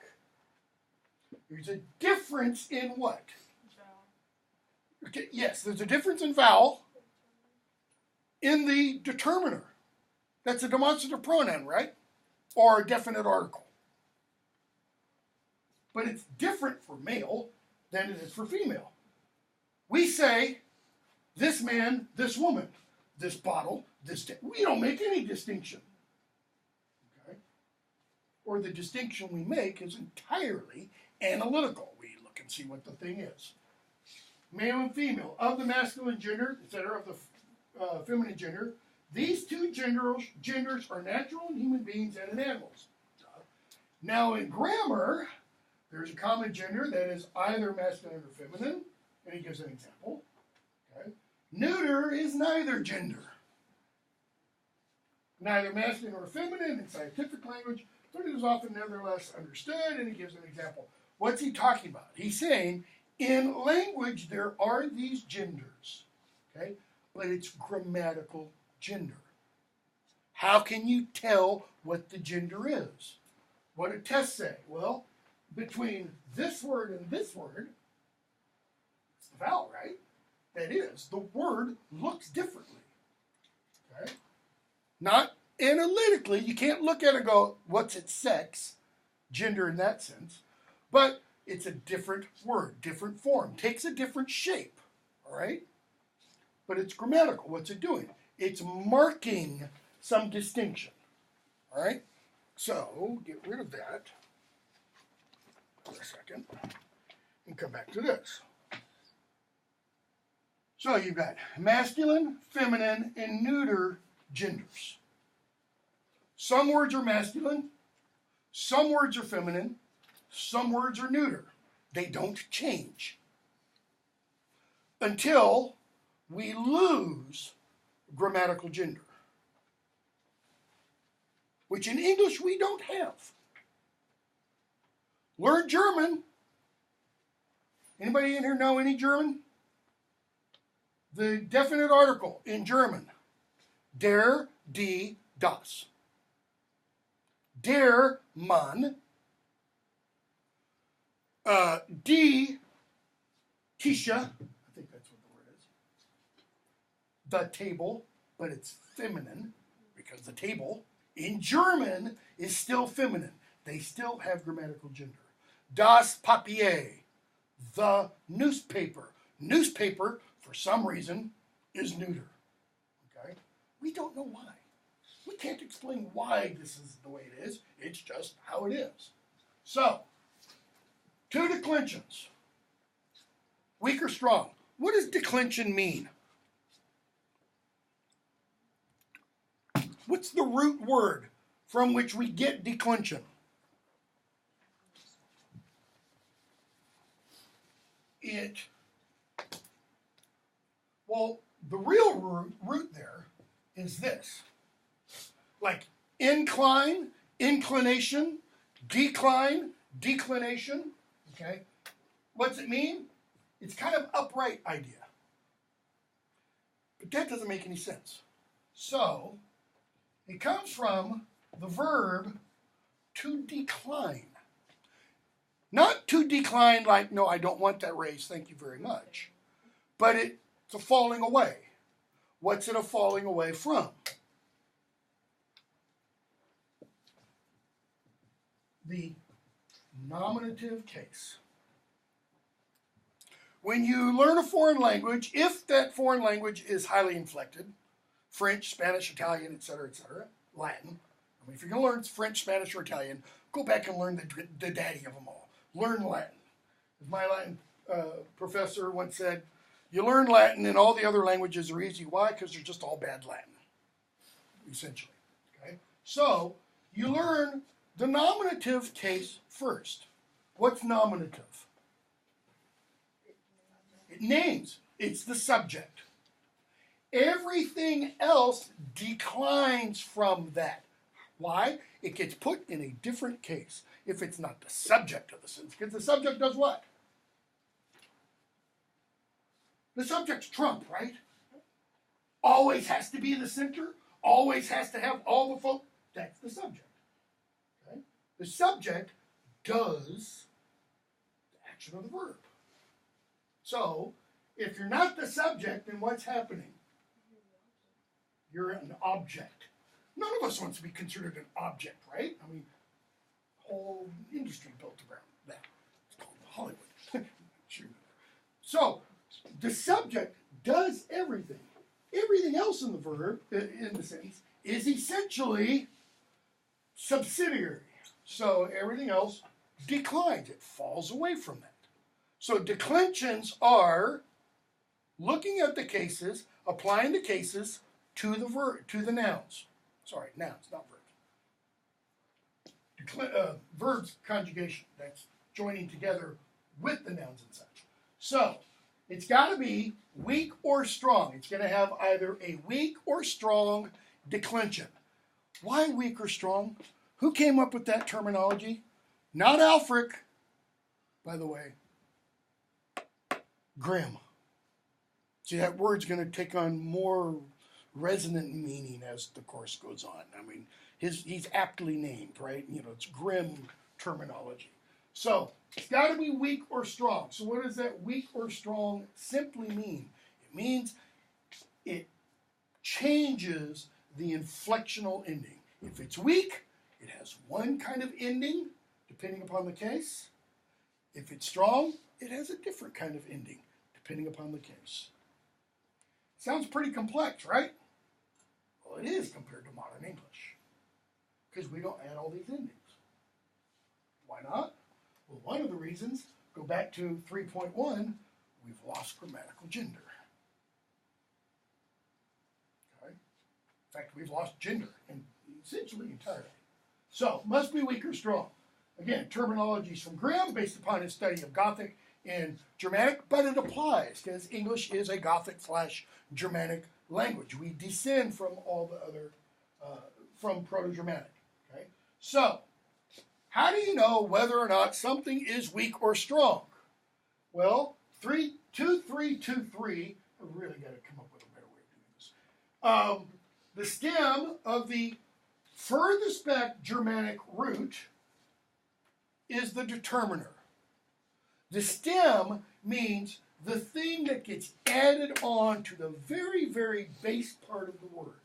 There's a difference in what? vowel. Okay, yes, there's a difference in vowel in the determiner. That's a demonstrative pronoun, right? Or a definite article. But it's different for male than it is for female. We say, this man, this woman, this bottle, this... We don't make any distinction. Okay? Or the distinction we make is entirely analytical. We look and see what the thing is. Male and female, of the masculine gender, etc., of the feminine gender, these two genders are natural in human beings and in animals. Now in grammar, there's a common gender that is either masculine or feminine, and he gives an example. Okay? Neuter is neither gender. Neither masculine or feminine in scientific language, but it is often nevertheless understood, and he gives an example. What's he talking about? He's saying, in language there are these genders, okay? But it's grammatical gender. How can you tell what the gender is? What do tests say? Well, between this word and this word, it's the vowel, right? That is, the word looks differently. Okay? Not analytically, you can't look at it and go, what's its sex, gender in that sense, but it's a different word, different form, takes a different shape, all right? But it's grammatical. What's it doing? It's marking some distinction, all right? So, get rid of that for a second and come back to this. So you've got masculine, feminine, and neuter genders. Some words are masculine, some words are feminine, some words are neuter. They don't change until we lose grammatical gender. which in English we don't have. Learn German. Anybody in here know any German? The definite article in German, der, die, das. Der Mann, die Tische, I think that's what the word is. The table, but it's feminine because the table in German is still feminine. They still have grammatical gender. Das Papier, the newspaper. Newspaper, for some reason, is neuter. Okay? We don't know why. We can't explain why this is the way it is. It's just how it is. So, two declensions. Weak or strong. What does declension mean? What's the root word from which we get declension? Well, the real root there is this. Like incline, inclination, decline, declination. Okay? What's it mean? It's kind of upright idea. But that doesn't make any sense. So, it comes from the verb to decline. Not to decline like, no, I don't want that raise, thank you very much. But it's a falling away. What's it a falling away from? The nominative case. When you learn a foreign language, if that foreign language is highly inflected, French, Spanish, Italian, etc., Latin. I mean, if you're going to learn French, Spanish, or Italian, go back and learn the daddy of them all. Learn Latin. As my Latin professor once said, you learn Latin and all the other languages are easy. Why? Because they're just all bad Latin, essentially. Okay? So, you learn the nominative case first. What's nominative? It names. It's the subject. Everything else declines from that. Why? It gets put in a different case if it's not the subject of the sentence. Because the subject does what? The subject's Trump, right? Always has to be the center. Always has to have all the folk. That's the subject. Okay? The subject does the action of the verb. So, if you're not the subject, then what's happening? You're an object. None of us wants to be considered an object, right? I mean, whole industry built around that. It's called Hollywood. So, the subject does everything. Everything else in the verb, in the sentence, is essentially subsidiary. So, everything else declines. It falls away from that. So, declensions are looking at the cases, applying the cases to the verb, to the nouns. Sorry, nouns, not verbs. Verbs conjugation. That's joining together with the nouns and such. So, it's got to be weak or strong. It's going to have either a weak or strong declension. Why weak or strong? Who came up with that terminology? Not Alfric, by the way. Grimm. See, that word's going to take on more resonant meaning as the course goes on. I mean, he's aptly named, right? You know, it's Grimm terminology. So, it's got to be weak or strong. So what does that weak or strong simply mean? It means it changes the inflectional ending. If it's weak, it has one kind of ending, depending upon the case. If it's strong, it has a different kind of ending, depending upon the case. Sounds pretty complex, right? Well, it is compared to modern English, because we don't add all these endings. Why not? Well, one of the reasons, go back to 3.1, we've lost grammatical gender. Okay? In fact, we've lost gender essentially entirely. So, must be weak or strong. Again, terminologies from Grimm based upon his study of Gothic and Germanic, but it applies because English is a Gothic/Germanic language. We descend from all the other, from Proto-Germanic. So, how do you know whether or not something is weak or strong? Well, 2323, I've really got to come up with a better way of doing this. The stem of the furthest back Germanic root is the determiner. The stem means the thing that gets added on to the very, very base part of the word.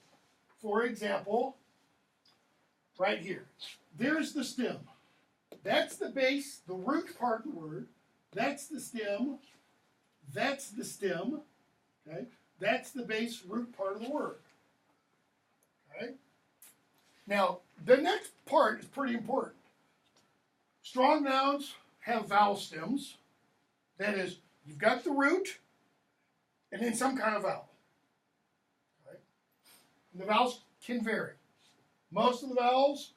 For example, right here, there's the stem. That's the base, the root part of the word. That's the stem. That's the stem. Okay? That's the base root part of the word. Okay? Now, the next part is pretty important. Strong nouns have vowel stems. That is, you've got the root and then some kind of vowel. Okay? And the vowels can vary. Most of the vowels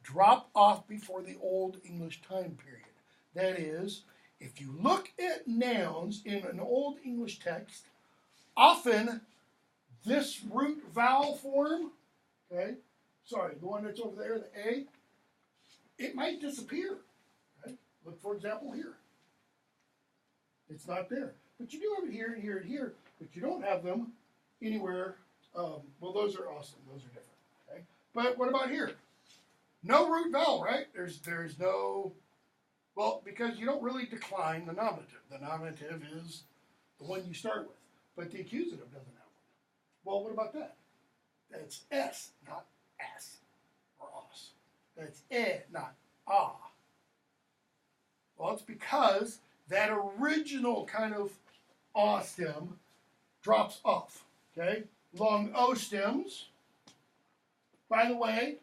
drop off before the Old English time period. That is, if you look at nouns in an Old English text, often this root vowel form, okay, sorry, the one that's over there, the A, it might disappear. Okay? Look, for example, here. It's not there. But you do have it here and here and here, but you don't have them anywhere. Well, those are awesome. Those are different. Okay? But what about here? No root vowel, right? There's no, well, because you don't really decline the nominative. The nominative is the one you start with. But the accusative doesn't have one. Well, what about that? That's S, not S or os. That's not ah. Well, it's because that original kind of ah stem drops off. Okay? Long O stems. By the way,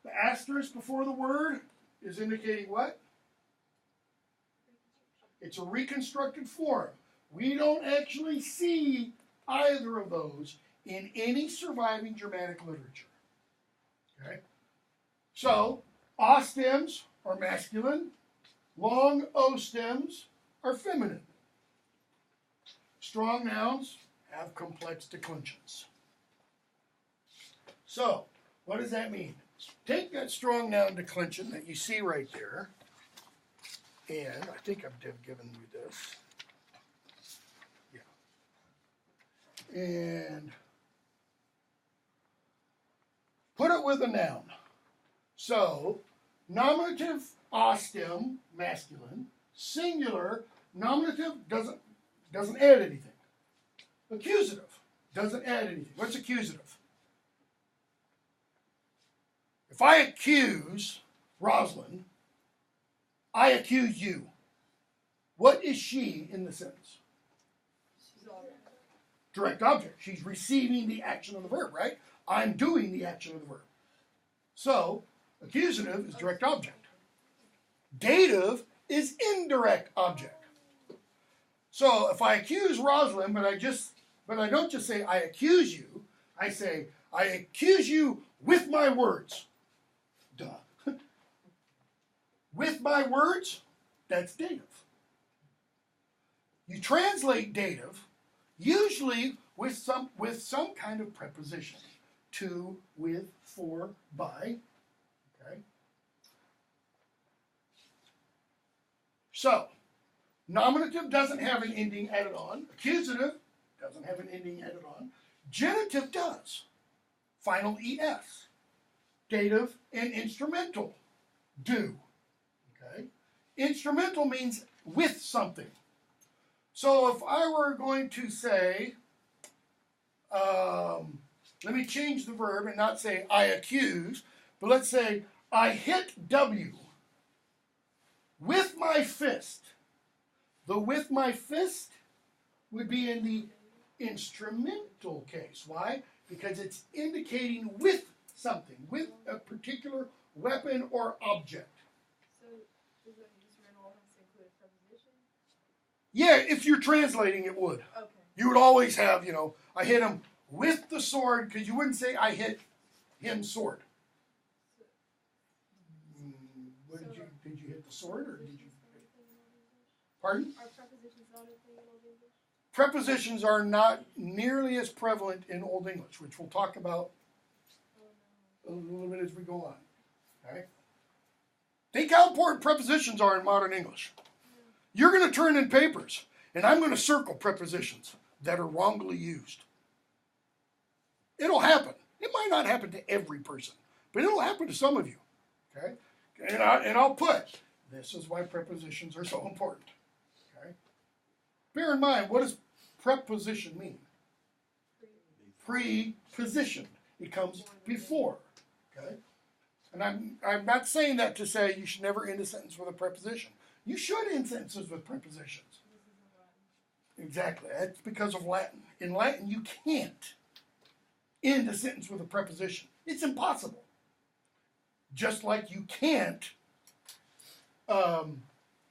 the asterisk before the word is indicating what? It's a reconstructed form. We don't actually see either of those in any surviving Germanic literature. Okay? So, ah stems are masculine. Long O stems are feminine. Strong nouns have complex declensions. So, what does that mean? Take that strong noun declension that you see right there, and I think I've given you this. Yeah. And put it with a noun. So, nominative ah stem, masculine. Singular, nominative doesn't add anything. Accusative doesn't add anything. What's accusative? If I accuse Rosalind, I accuse you. What is she in the sentence? Direct object. She's receiving the action of the verb, right? I'm doing the action of the verb. So, accusative is direct object. Dative is indirect object. So, if I accuse Rosalind, but I don't just say I accuse you, I say I accuse you with my words. Duh. With my words, that's dative. You translate dative usually with some kind of preposition. To, with, for, by. Okay. So, nominative doesn't have an ending added on. Accusative doesn't have an ending added on. Genitive does. Final ES. Dative and instrumental do. Okay? Instrumental means with something. So if I were going to say, let me change the verb and not say I accuse, but let's say I hit W with my fist. The with my fist would be in the instrumental case. Why? Because it's indicating with something, with a particular weapon or object. So, does that instrumental have to include a preposition? Yeah, if you're translating, it would. Okay. You would always have, I hit him with the sword, because you wouldn't say I hit him sword. Did you hit the sword, or did you? Pardon? Are prepositions not a thing in Old English? Prepositions are not nearly as prevalent in Old English, which we'll talk about a little bit as we go on. Okay? Think how important prepositions are in modern English. You're going to turn in papers, and I'm going to circle prepositions that are wrongly used. It'll happen. It might not happen to every person, but it'll happen to some of you. Okay? And I'll put, this is why prepositions are so important. Okay? Bear in mind, what does preposition mean? Preposition. It comes before. Okay? And I'm not saying that to say you should never end a sentence with a preposition. You should end sentences with prepositions. Exactly. That's because of Latin. In Latin, you can't end a sentence with a preposition. It's impossible. Just like you can't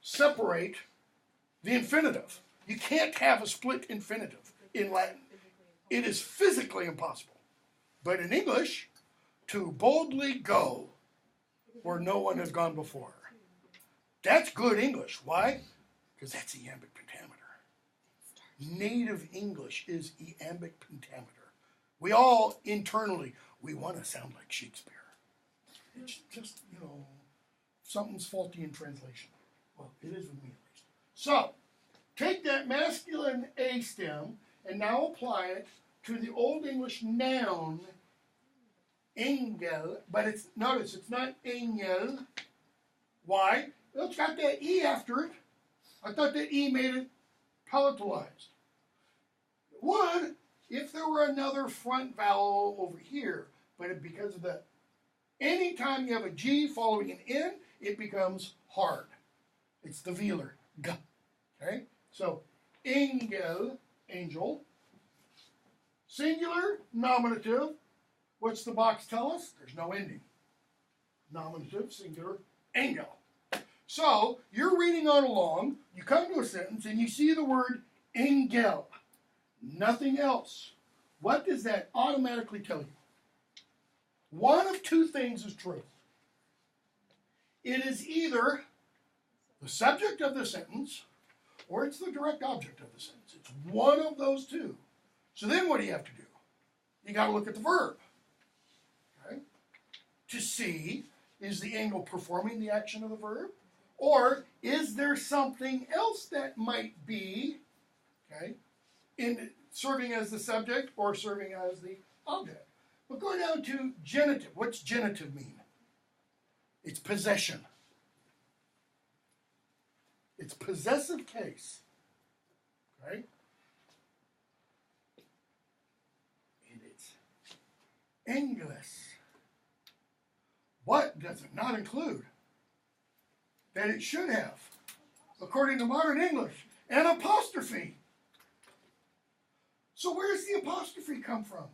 separate the infinitive. You can't have a split infinitive in Latin. It is physically impossible. But in English, to boldly go where no one has gone before. That's good English. Why? Because that's iambic pentameter. Native English is iambic pentameter. We all internally, we want to sound like Shakespeare. It's just, something's faulty in translation. Well, it is with me at least. So, take that masculine A stem and now apply it to the Old English noun ENGL, but notice it's not ENGL. Why? Well, it's got that E after it. I thought that E made it palatalized. It would if there were another front vowel over here, but because of that, anytime you have a G following an N, it becomes hard. It's the velar. G. Okay? So, ENGL, angel. Singular, nominative. What's the box tell us? There's no ending. Nominative, singular, ENGL. So, you're reading on along, you come to a sentence, and you see the word ENGL. Nothing else. What does that automatically tell you? One of two things is true. It is either the subject of the sentence, or it's the direct object of the sentence. It's one of those two. So then what do you have to do? You got to look at the verb. Okay? To see, is the ENGL performing the action of the verb? Or is there something else that might be, okay, in serving as the subject or serving as the object? We'll go down to genitive. What's genitive mean? It's possession. It's possessive case. Okay? And it's English. What does it not include? That it should have, according to modern English, an apostrophe. So where does the apostrophe come from?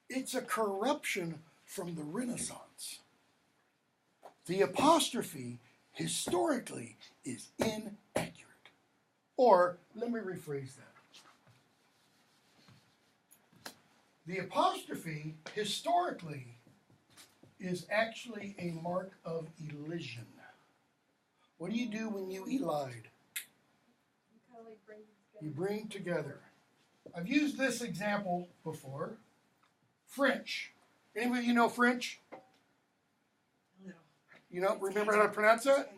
It's a corruption from the Renaissance. The apostrophe, historically, is inaccurate. Or, let me rephrase that. The apostrophe, historically, is actually a mark of elision. What do you do when you elide? You bring together. I've used this example before. French. Anybody you know French? No. You know, remember how to pronounce that?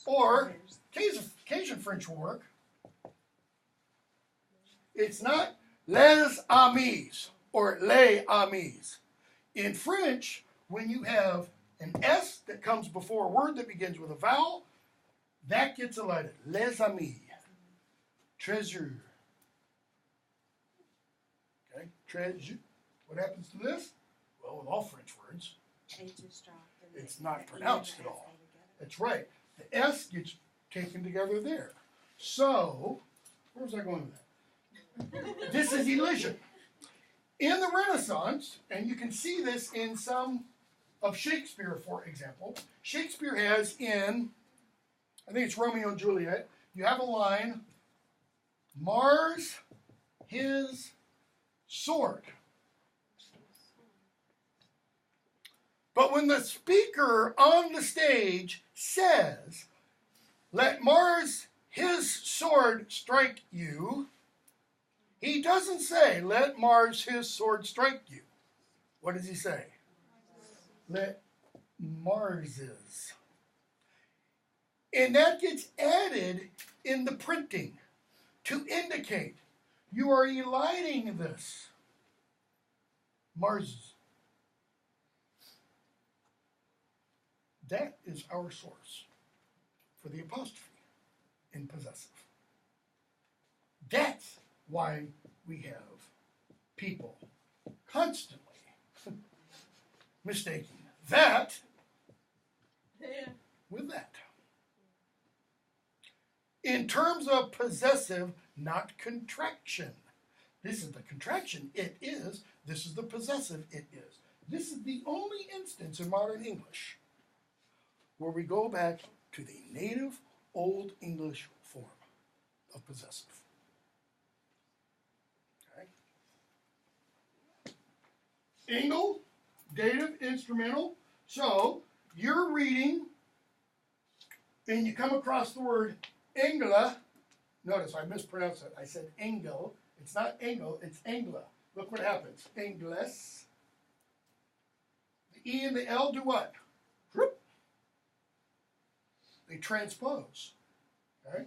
Or Cajun French will work. It's not les amis or les amis. In French, when you have an S that comes before a word that begins with a vowel, that gets elided. Les amis. Treasure. Okay, treasure. What happens to this? Well, with all French words, it's not pronounced at all. That's right. The S gets taken together there. So, where was I going with that? This is elision. In the Renaissance, and you can see this in some of Shakespeare, for example. Shakespeare has in, I think it's Romeo and Juliet, you have a line, Mars his sword. But when the speaker on the stage says, let Mars his sword strike you, he doesn't say, let Mars his sword strike you. What does he say? let Marses. And that gets added in the printing to indicate you are eliding this. Marses. That is our source for the apostrophe in possessive. That's why we have people constantly mistaking that with that. In terms of possessive, not contraction. This is the contraction, it is. This is the possessive, it is. This is the only instance in modern English where we go back to the native Old English form of possessive. Okay. ENGL, dative, instrumental. So you're reading and you come across the word ENGL. Notice I mispronounced it. I said ENGL. It's not ENGL, it's ENGL. Look what happens. ENGLES. The E and the L do what? They transpose. Okay?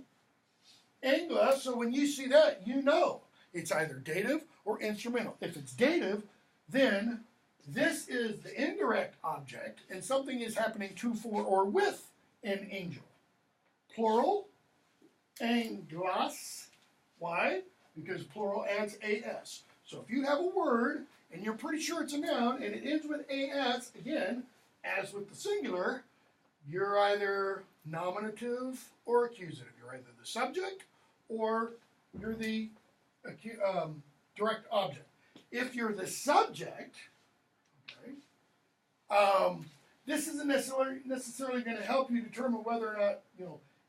ENGL, so when you see that, you know it's either dative or instrumental. If it's dative, then this is the indirect object, and something is happening to, for, or with an angel. Plural, ENGLAS. Why? Because plural adds AS. So if you have a word, and you're pretty sure it's a noun, and it ends with AS, again, as with the singular, you're either nominative or accusative. You're either the subject or you're the direct object. If you're the subject, okay, this isn't necessarily going to help you determine whether or not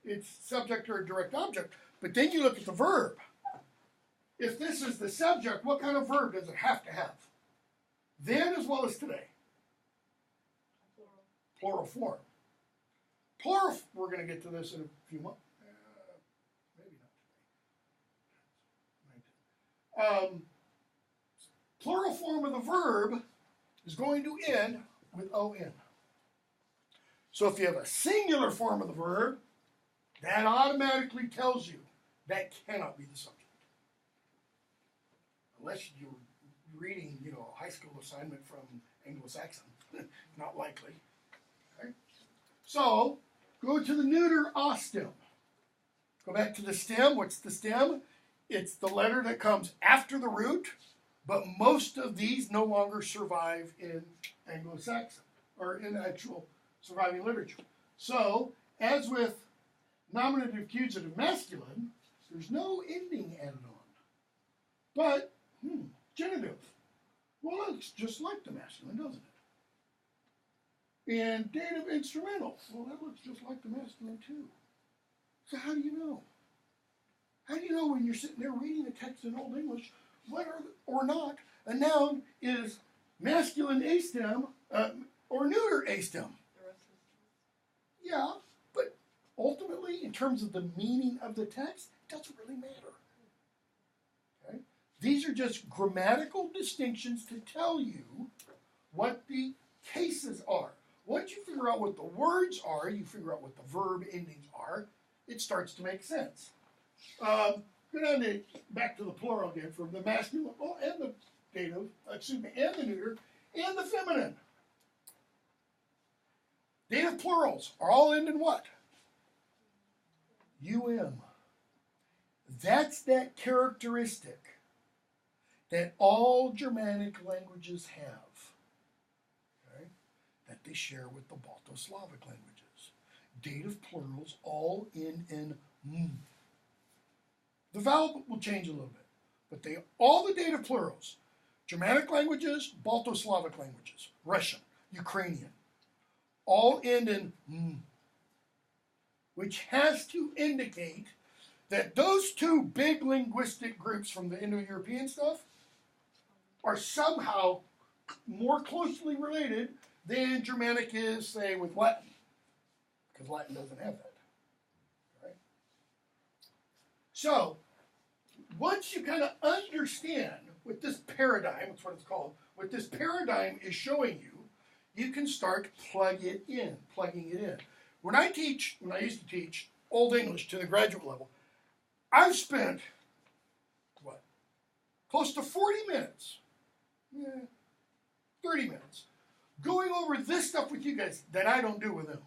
it's subject or a direct object. But then you look at the verb. If this is the subject, what kind of verb does it have to have? Then as well as today. Plural form. Plural, we're going to get to this in a few months. Maybe not today. Plural form of the verb is going to end with ON. So if you have a singular form of the verb, that automatically tells you that cannot be the subject. Unless you're reading, a high school assignment from Anglo-Saxon. Not likely. Okay? So, go to the neuter A stem. Go back to the stem. What's the stem? It's the letter that comes after the root, but most of these no longer survive in Anglo-Saxon, or in actual surviving literature. So, as with nominative, accusative, masculine, there's no ending added on. But, genitive. Well, it looks just like the masculine, doesn't it? And dative, instrumental. Well, that looks just like the masculine, too. So how do you know? How do you know when you're sitting there reading the text in Old English, whether or not a noun is masculine A stem or neuter A stem? Yeah, but ultimately, in terms of the meaning of the text, it doesn't really matter. Okay? These are just grammatical distinctions to tell you what the cases are. Once you figure out what the words are, you figure out what the verb endings are, it starts to make sense. Go down to, back to the plural again, from the masculine, and the dative, and the neuter, and the feminine. Dative plurals are all end in what? Um. That's that characteristic that all Germanic languages have, okay, that they share with the Balto-Slavic languages. Dative plurals all end in m. The vowel will change a little bit, but all the dative plurals, Germanic languages, Balto-Slavic languages, Russian, Ukrainian, all end in m, which has to indicate that those two big linguistic groups from the Indo-European stuff are somehow more closely related than Germanic is, say, with Latin, because Latin doesn't have that. Right? So, once you kind of understand what this paradigm, that's what it's called, what this paradigm is showing you, you can start plugging it in. When I used to teach Old English to the graduate level, I've spent, close to 40 minutes, 30 minutes, going over this stuff with you guys that I don't do with them.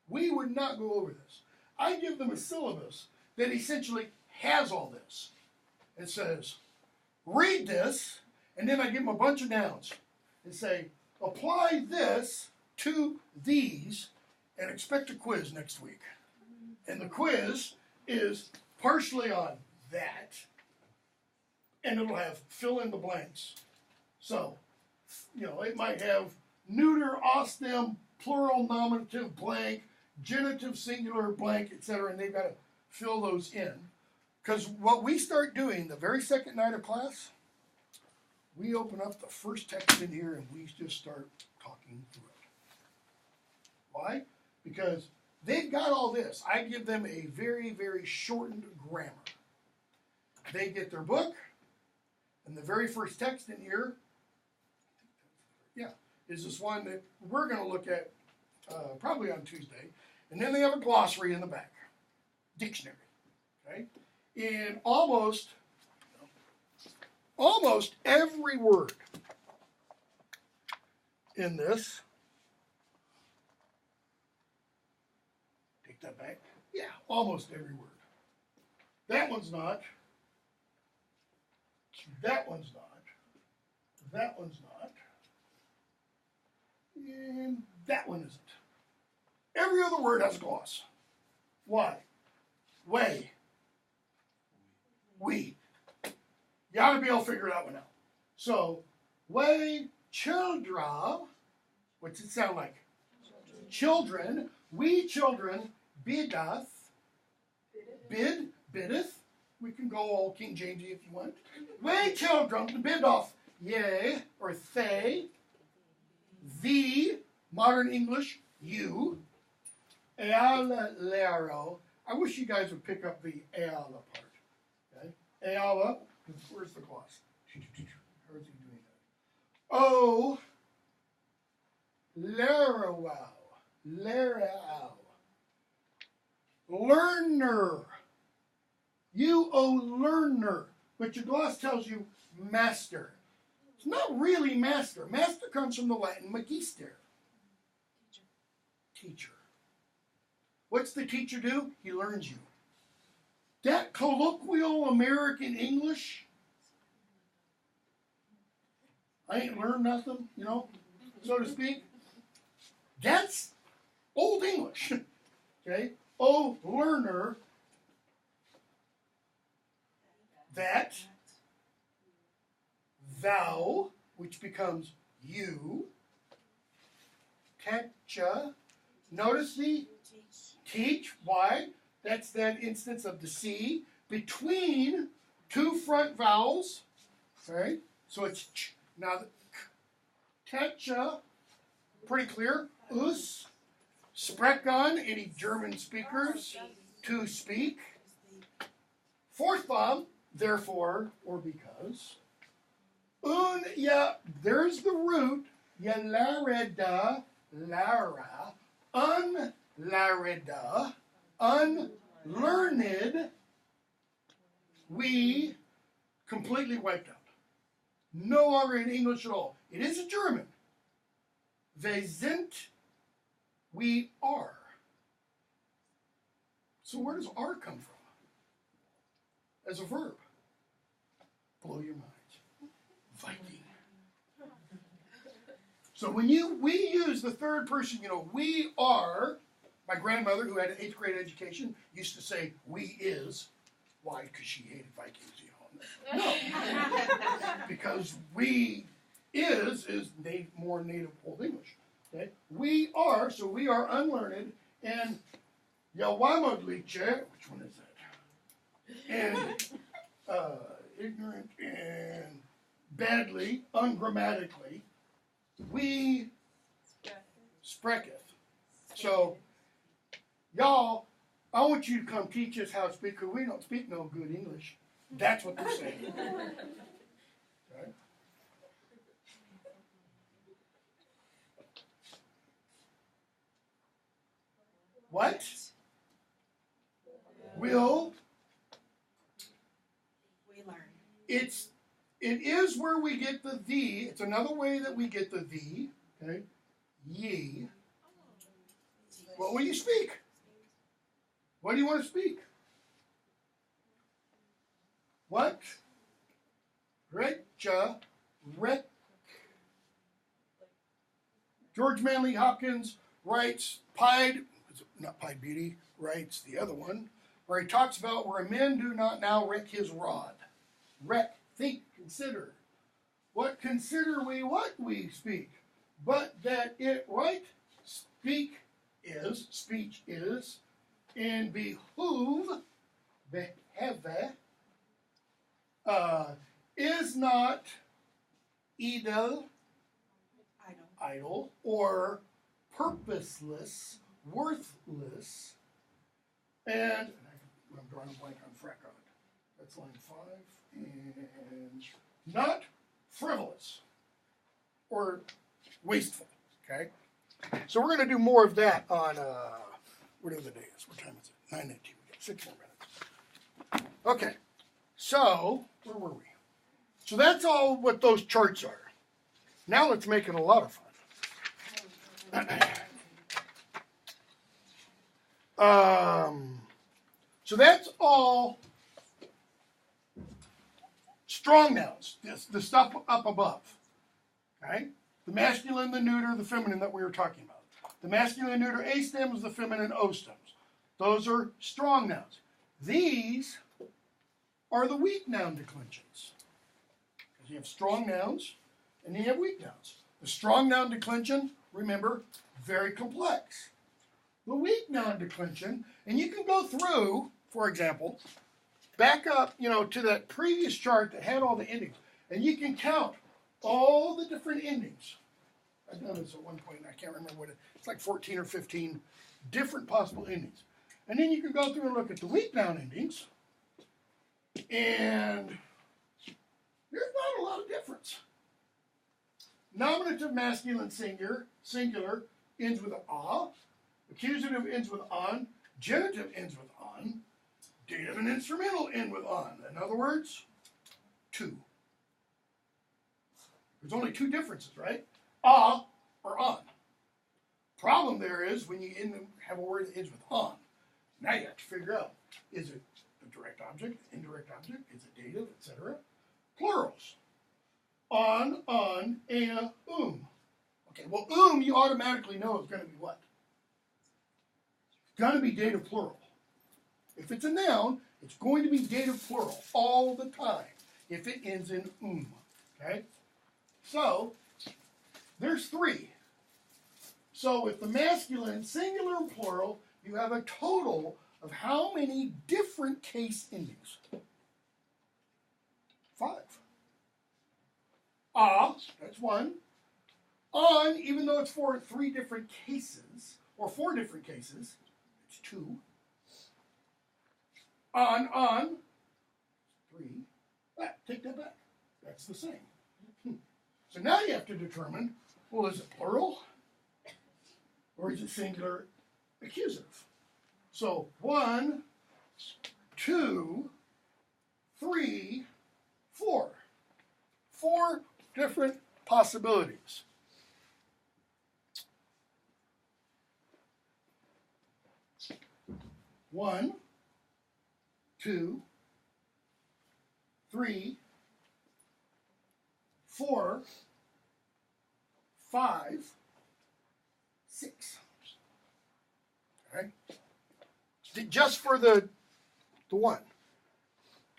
We would not go over this. I give them a syllabus that essentially has all this. It says, read this, and then I give them a bunch of nouns and say, apply this to these and expect a quiz next week. And the quiz is partially on that, and it'll have fill in the blanks. So, it might have neuter, ostem, plural, nominative, blank, genitive, singular, blank, etc., and they've got to fill those in. Because what we start doing the very second night of class, we open up the first text in here and we just start talking through it. Why? Because they've got all this. I give them a very, very shortened grammar. They get their book, and the very first text in here, is this one that we're going to look at probably on Tuesday. And then they have a glossary in the back, dictionary, okay? In almost every word in this, take that back, almost every word. That one's not, that one's not, that one's not, and that one isn't. Every other word has a gloss. Why? Way. We. You ought to be able to figure that one out. So, way, children, what's it sound like? Children. We children, biddeth. Biddeth. We can go all King Jamesy if you want. We children, bid off. Yea, or they. The, modern English, you. Ealero. I wish you guys would pick up the eala part. Okay? Eala, where's the gloss? How is he doing that? Oh, lerow. Learner. You, O learner. But your gloss tells you master. It's not really master. Master comes from the Latin magister. Teacher. What's the teacher do? He learns you. That colloquial American English, I ain't learned nothing, so to speak. That's Old English. Okay? Oh, learner, that, thou, which becomes you, teacher. Notice the teach. Why? That's that instance of the C between two front vowels. Okay? So it's ch. Now, teacher, pretty clear. Us, sprechen, any German speakers, to speak. Fourth vowel, therefore, or because. There's the root. Ya lareda, lara. Unlareda, unlearned, we completely wiped out. No longer in English at all. It is a German. Wir sind, we are. So where does are come from? As a verb. Blow your minds. Viking. So when we use the third person, we are, my grandmother, who had an 8th grade education, used to say, we is. Why? Because she hated Vikings, No. Because we is more native Old English. Okay? We are, so we are unlearned, and Yawamadliche, which one is that? And ignorant and badly, ungrammatically, we sprecketh. So, y'all, I want you to come teach us how to speak, because we don't speak no good English. That's what they're saying. Okay? What? Will. We learn. It is where we get the thee. It's another way that we get the thee. Okay? Ye. What will you speak? What do you want to speak? What? Recha. Rec. George Manley Hopkins writes not Pied Beauty, writes the other one, where he talks about where men do not now reck his rod. Reck, think, consider. What consider we what we speak? But that it right speech is, and behoove, beheve, is not idle, idle, or purposeless, worthless, and I'm drawing a blank on frac on it. That's line 5, and not frivolous or wasteful. Okay, so we're going to do more of that on whatever the day is. What time is it? 9:19. We got 6 more minutes. Okay, so where were we? So that's all what those charts are. Now let's make it a lot of fun. So that's all strong nouns, the stuff up above. Okay? The masculine, the neuter, the feminine that we were talking about. The masculine neuter A stems, the feminine O stems. Those are strong nouns. These are the weak noun declensions. Because you have strong nouns and you have weak nouns. The strong noun declension, remember, very complex. The weak noun declension, and you can go through, for example, back up, to that previous chart that had all the endings, and you can count all the different endings. I've done this at one point, and I can't remember what it's like 14 or 15 different possible endings. And then you can go through and look at the weak noun endings, and there's not a lot of difference. Nominative masculine singular ends with an ah. Accusative ends with on. Genitive ends with on. Dative and instrumental end with on. In other words, 2. There's only 2 differences, right? Ah or on. Problem there is when you have a word that ends with on. Now you have to figure out, is it a direct object, indirect object, is it dative, etc.? Plurals. On, and, Okay, well, you automatically know is going to be what? It's going to be dative plural. If it's a noun, it's going to be dative plural all the time if it ends in Okay? So, there's 3. So, with the masculine, singular, and plural, you have a total of how many different case endings? 5. That's 1. On, even though it's for 3 different cases, or 4 different cases, it's 2. On, 3. Take that back. That's the same. So now you have to determine, well, is it plural? Or is it singular accusative? So 1, 2, 3, 4. 4 different possibilities. One, 2, 3, 4, 5, 6. Okay? Just for the 1.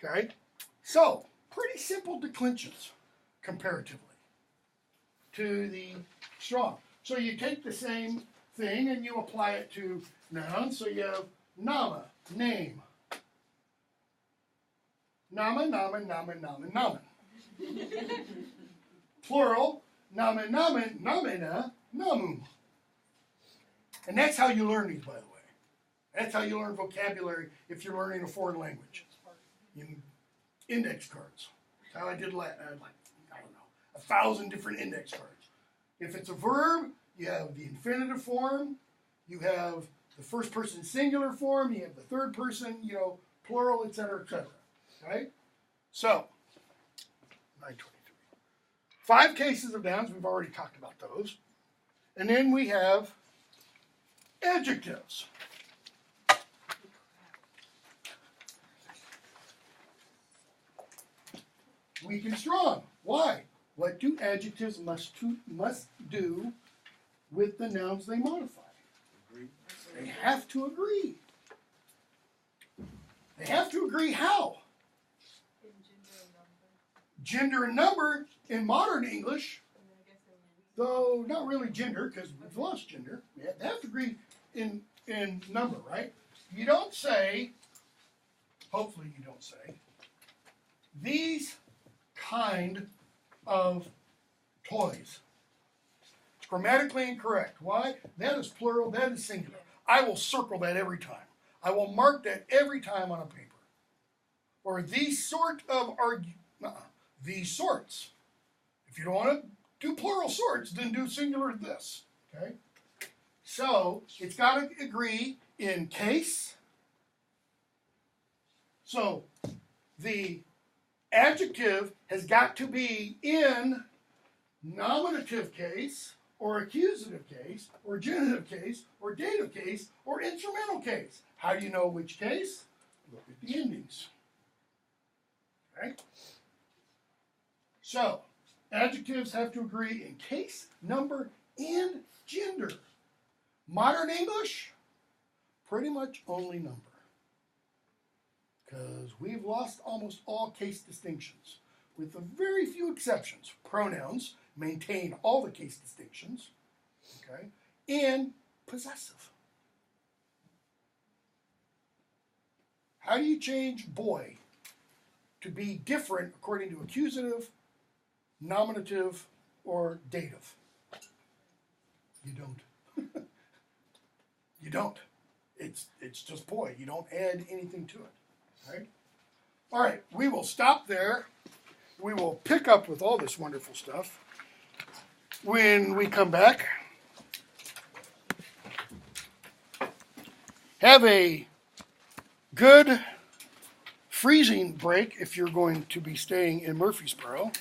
Okay? So, pretty simple declensions comparatively to the strong. So you take the same thing and you apply it to nouns. So you have nama, name. Nama, namen. Plural, namen, namena, namum. And that's how you learn these, by the way. That's how you learn vocabulary if you're learning a foreign language. Index cards. That's how I did Latin. I had 1,000 different index cards. If it's a verb, you have the infinitive form, you have the first person singular form, you have the third person, plural, etc., etc. Okay? So, 923. 5 cases of nouns, we've already talked about those. And then we have adjectives. Weak and strong. Why? What do adjectives must do with the nouns they modify? Agree. They have to agree. They have to agree how? In gender and number. Gender and number in modern English, And then I guess in though not really gender because we've lost gender. They have to agree in number, right? You don't say, hopefully you don't say, these kind of toys. It's grammatically incorrect. Why? That is plural, that is singular. I will circle that every time. I will mark that every time on a paper. Or these sort of these sorts. If you don't want to do plural sorts, then do singular this. Okay? So it's got to agree in case. So the adjective has got to be in nominative case, or accusative case, or genitive case, or dative case, or instrumental case. How do you know which case? Look at the endings. Okay? So, adjectives have to agree in case, number, and gender. Modern English, pretty much only number. Because we've lost almost all case distinctions, with a very few exceptions. Pronouns maintain all the case distinctions, okay, and possessive. How do you change boy to be different according to accusative, nominative, or dative? You don't. You don't. It's just boy. You don't add anything to it. Right? All right, we will stop there. We will pick up with all this wonderful stuff when we come back. Have a good freezing break if you're going to be staying in Murfreesboro.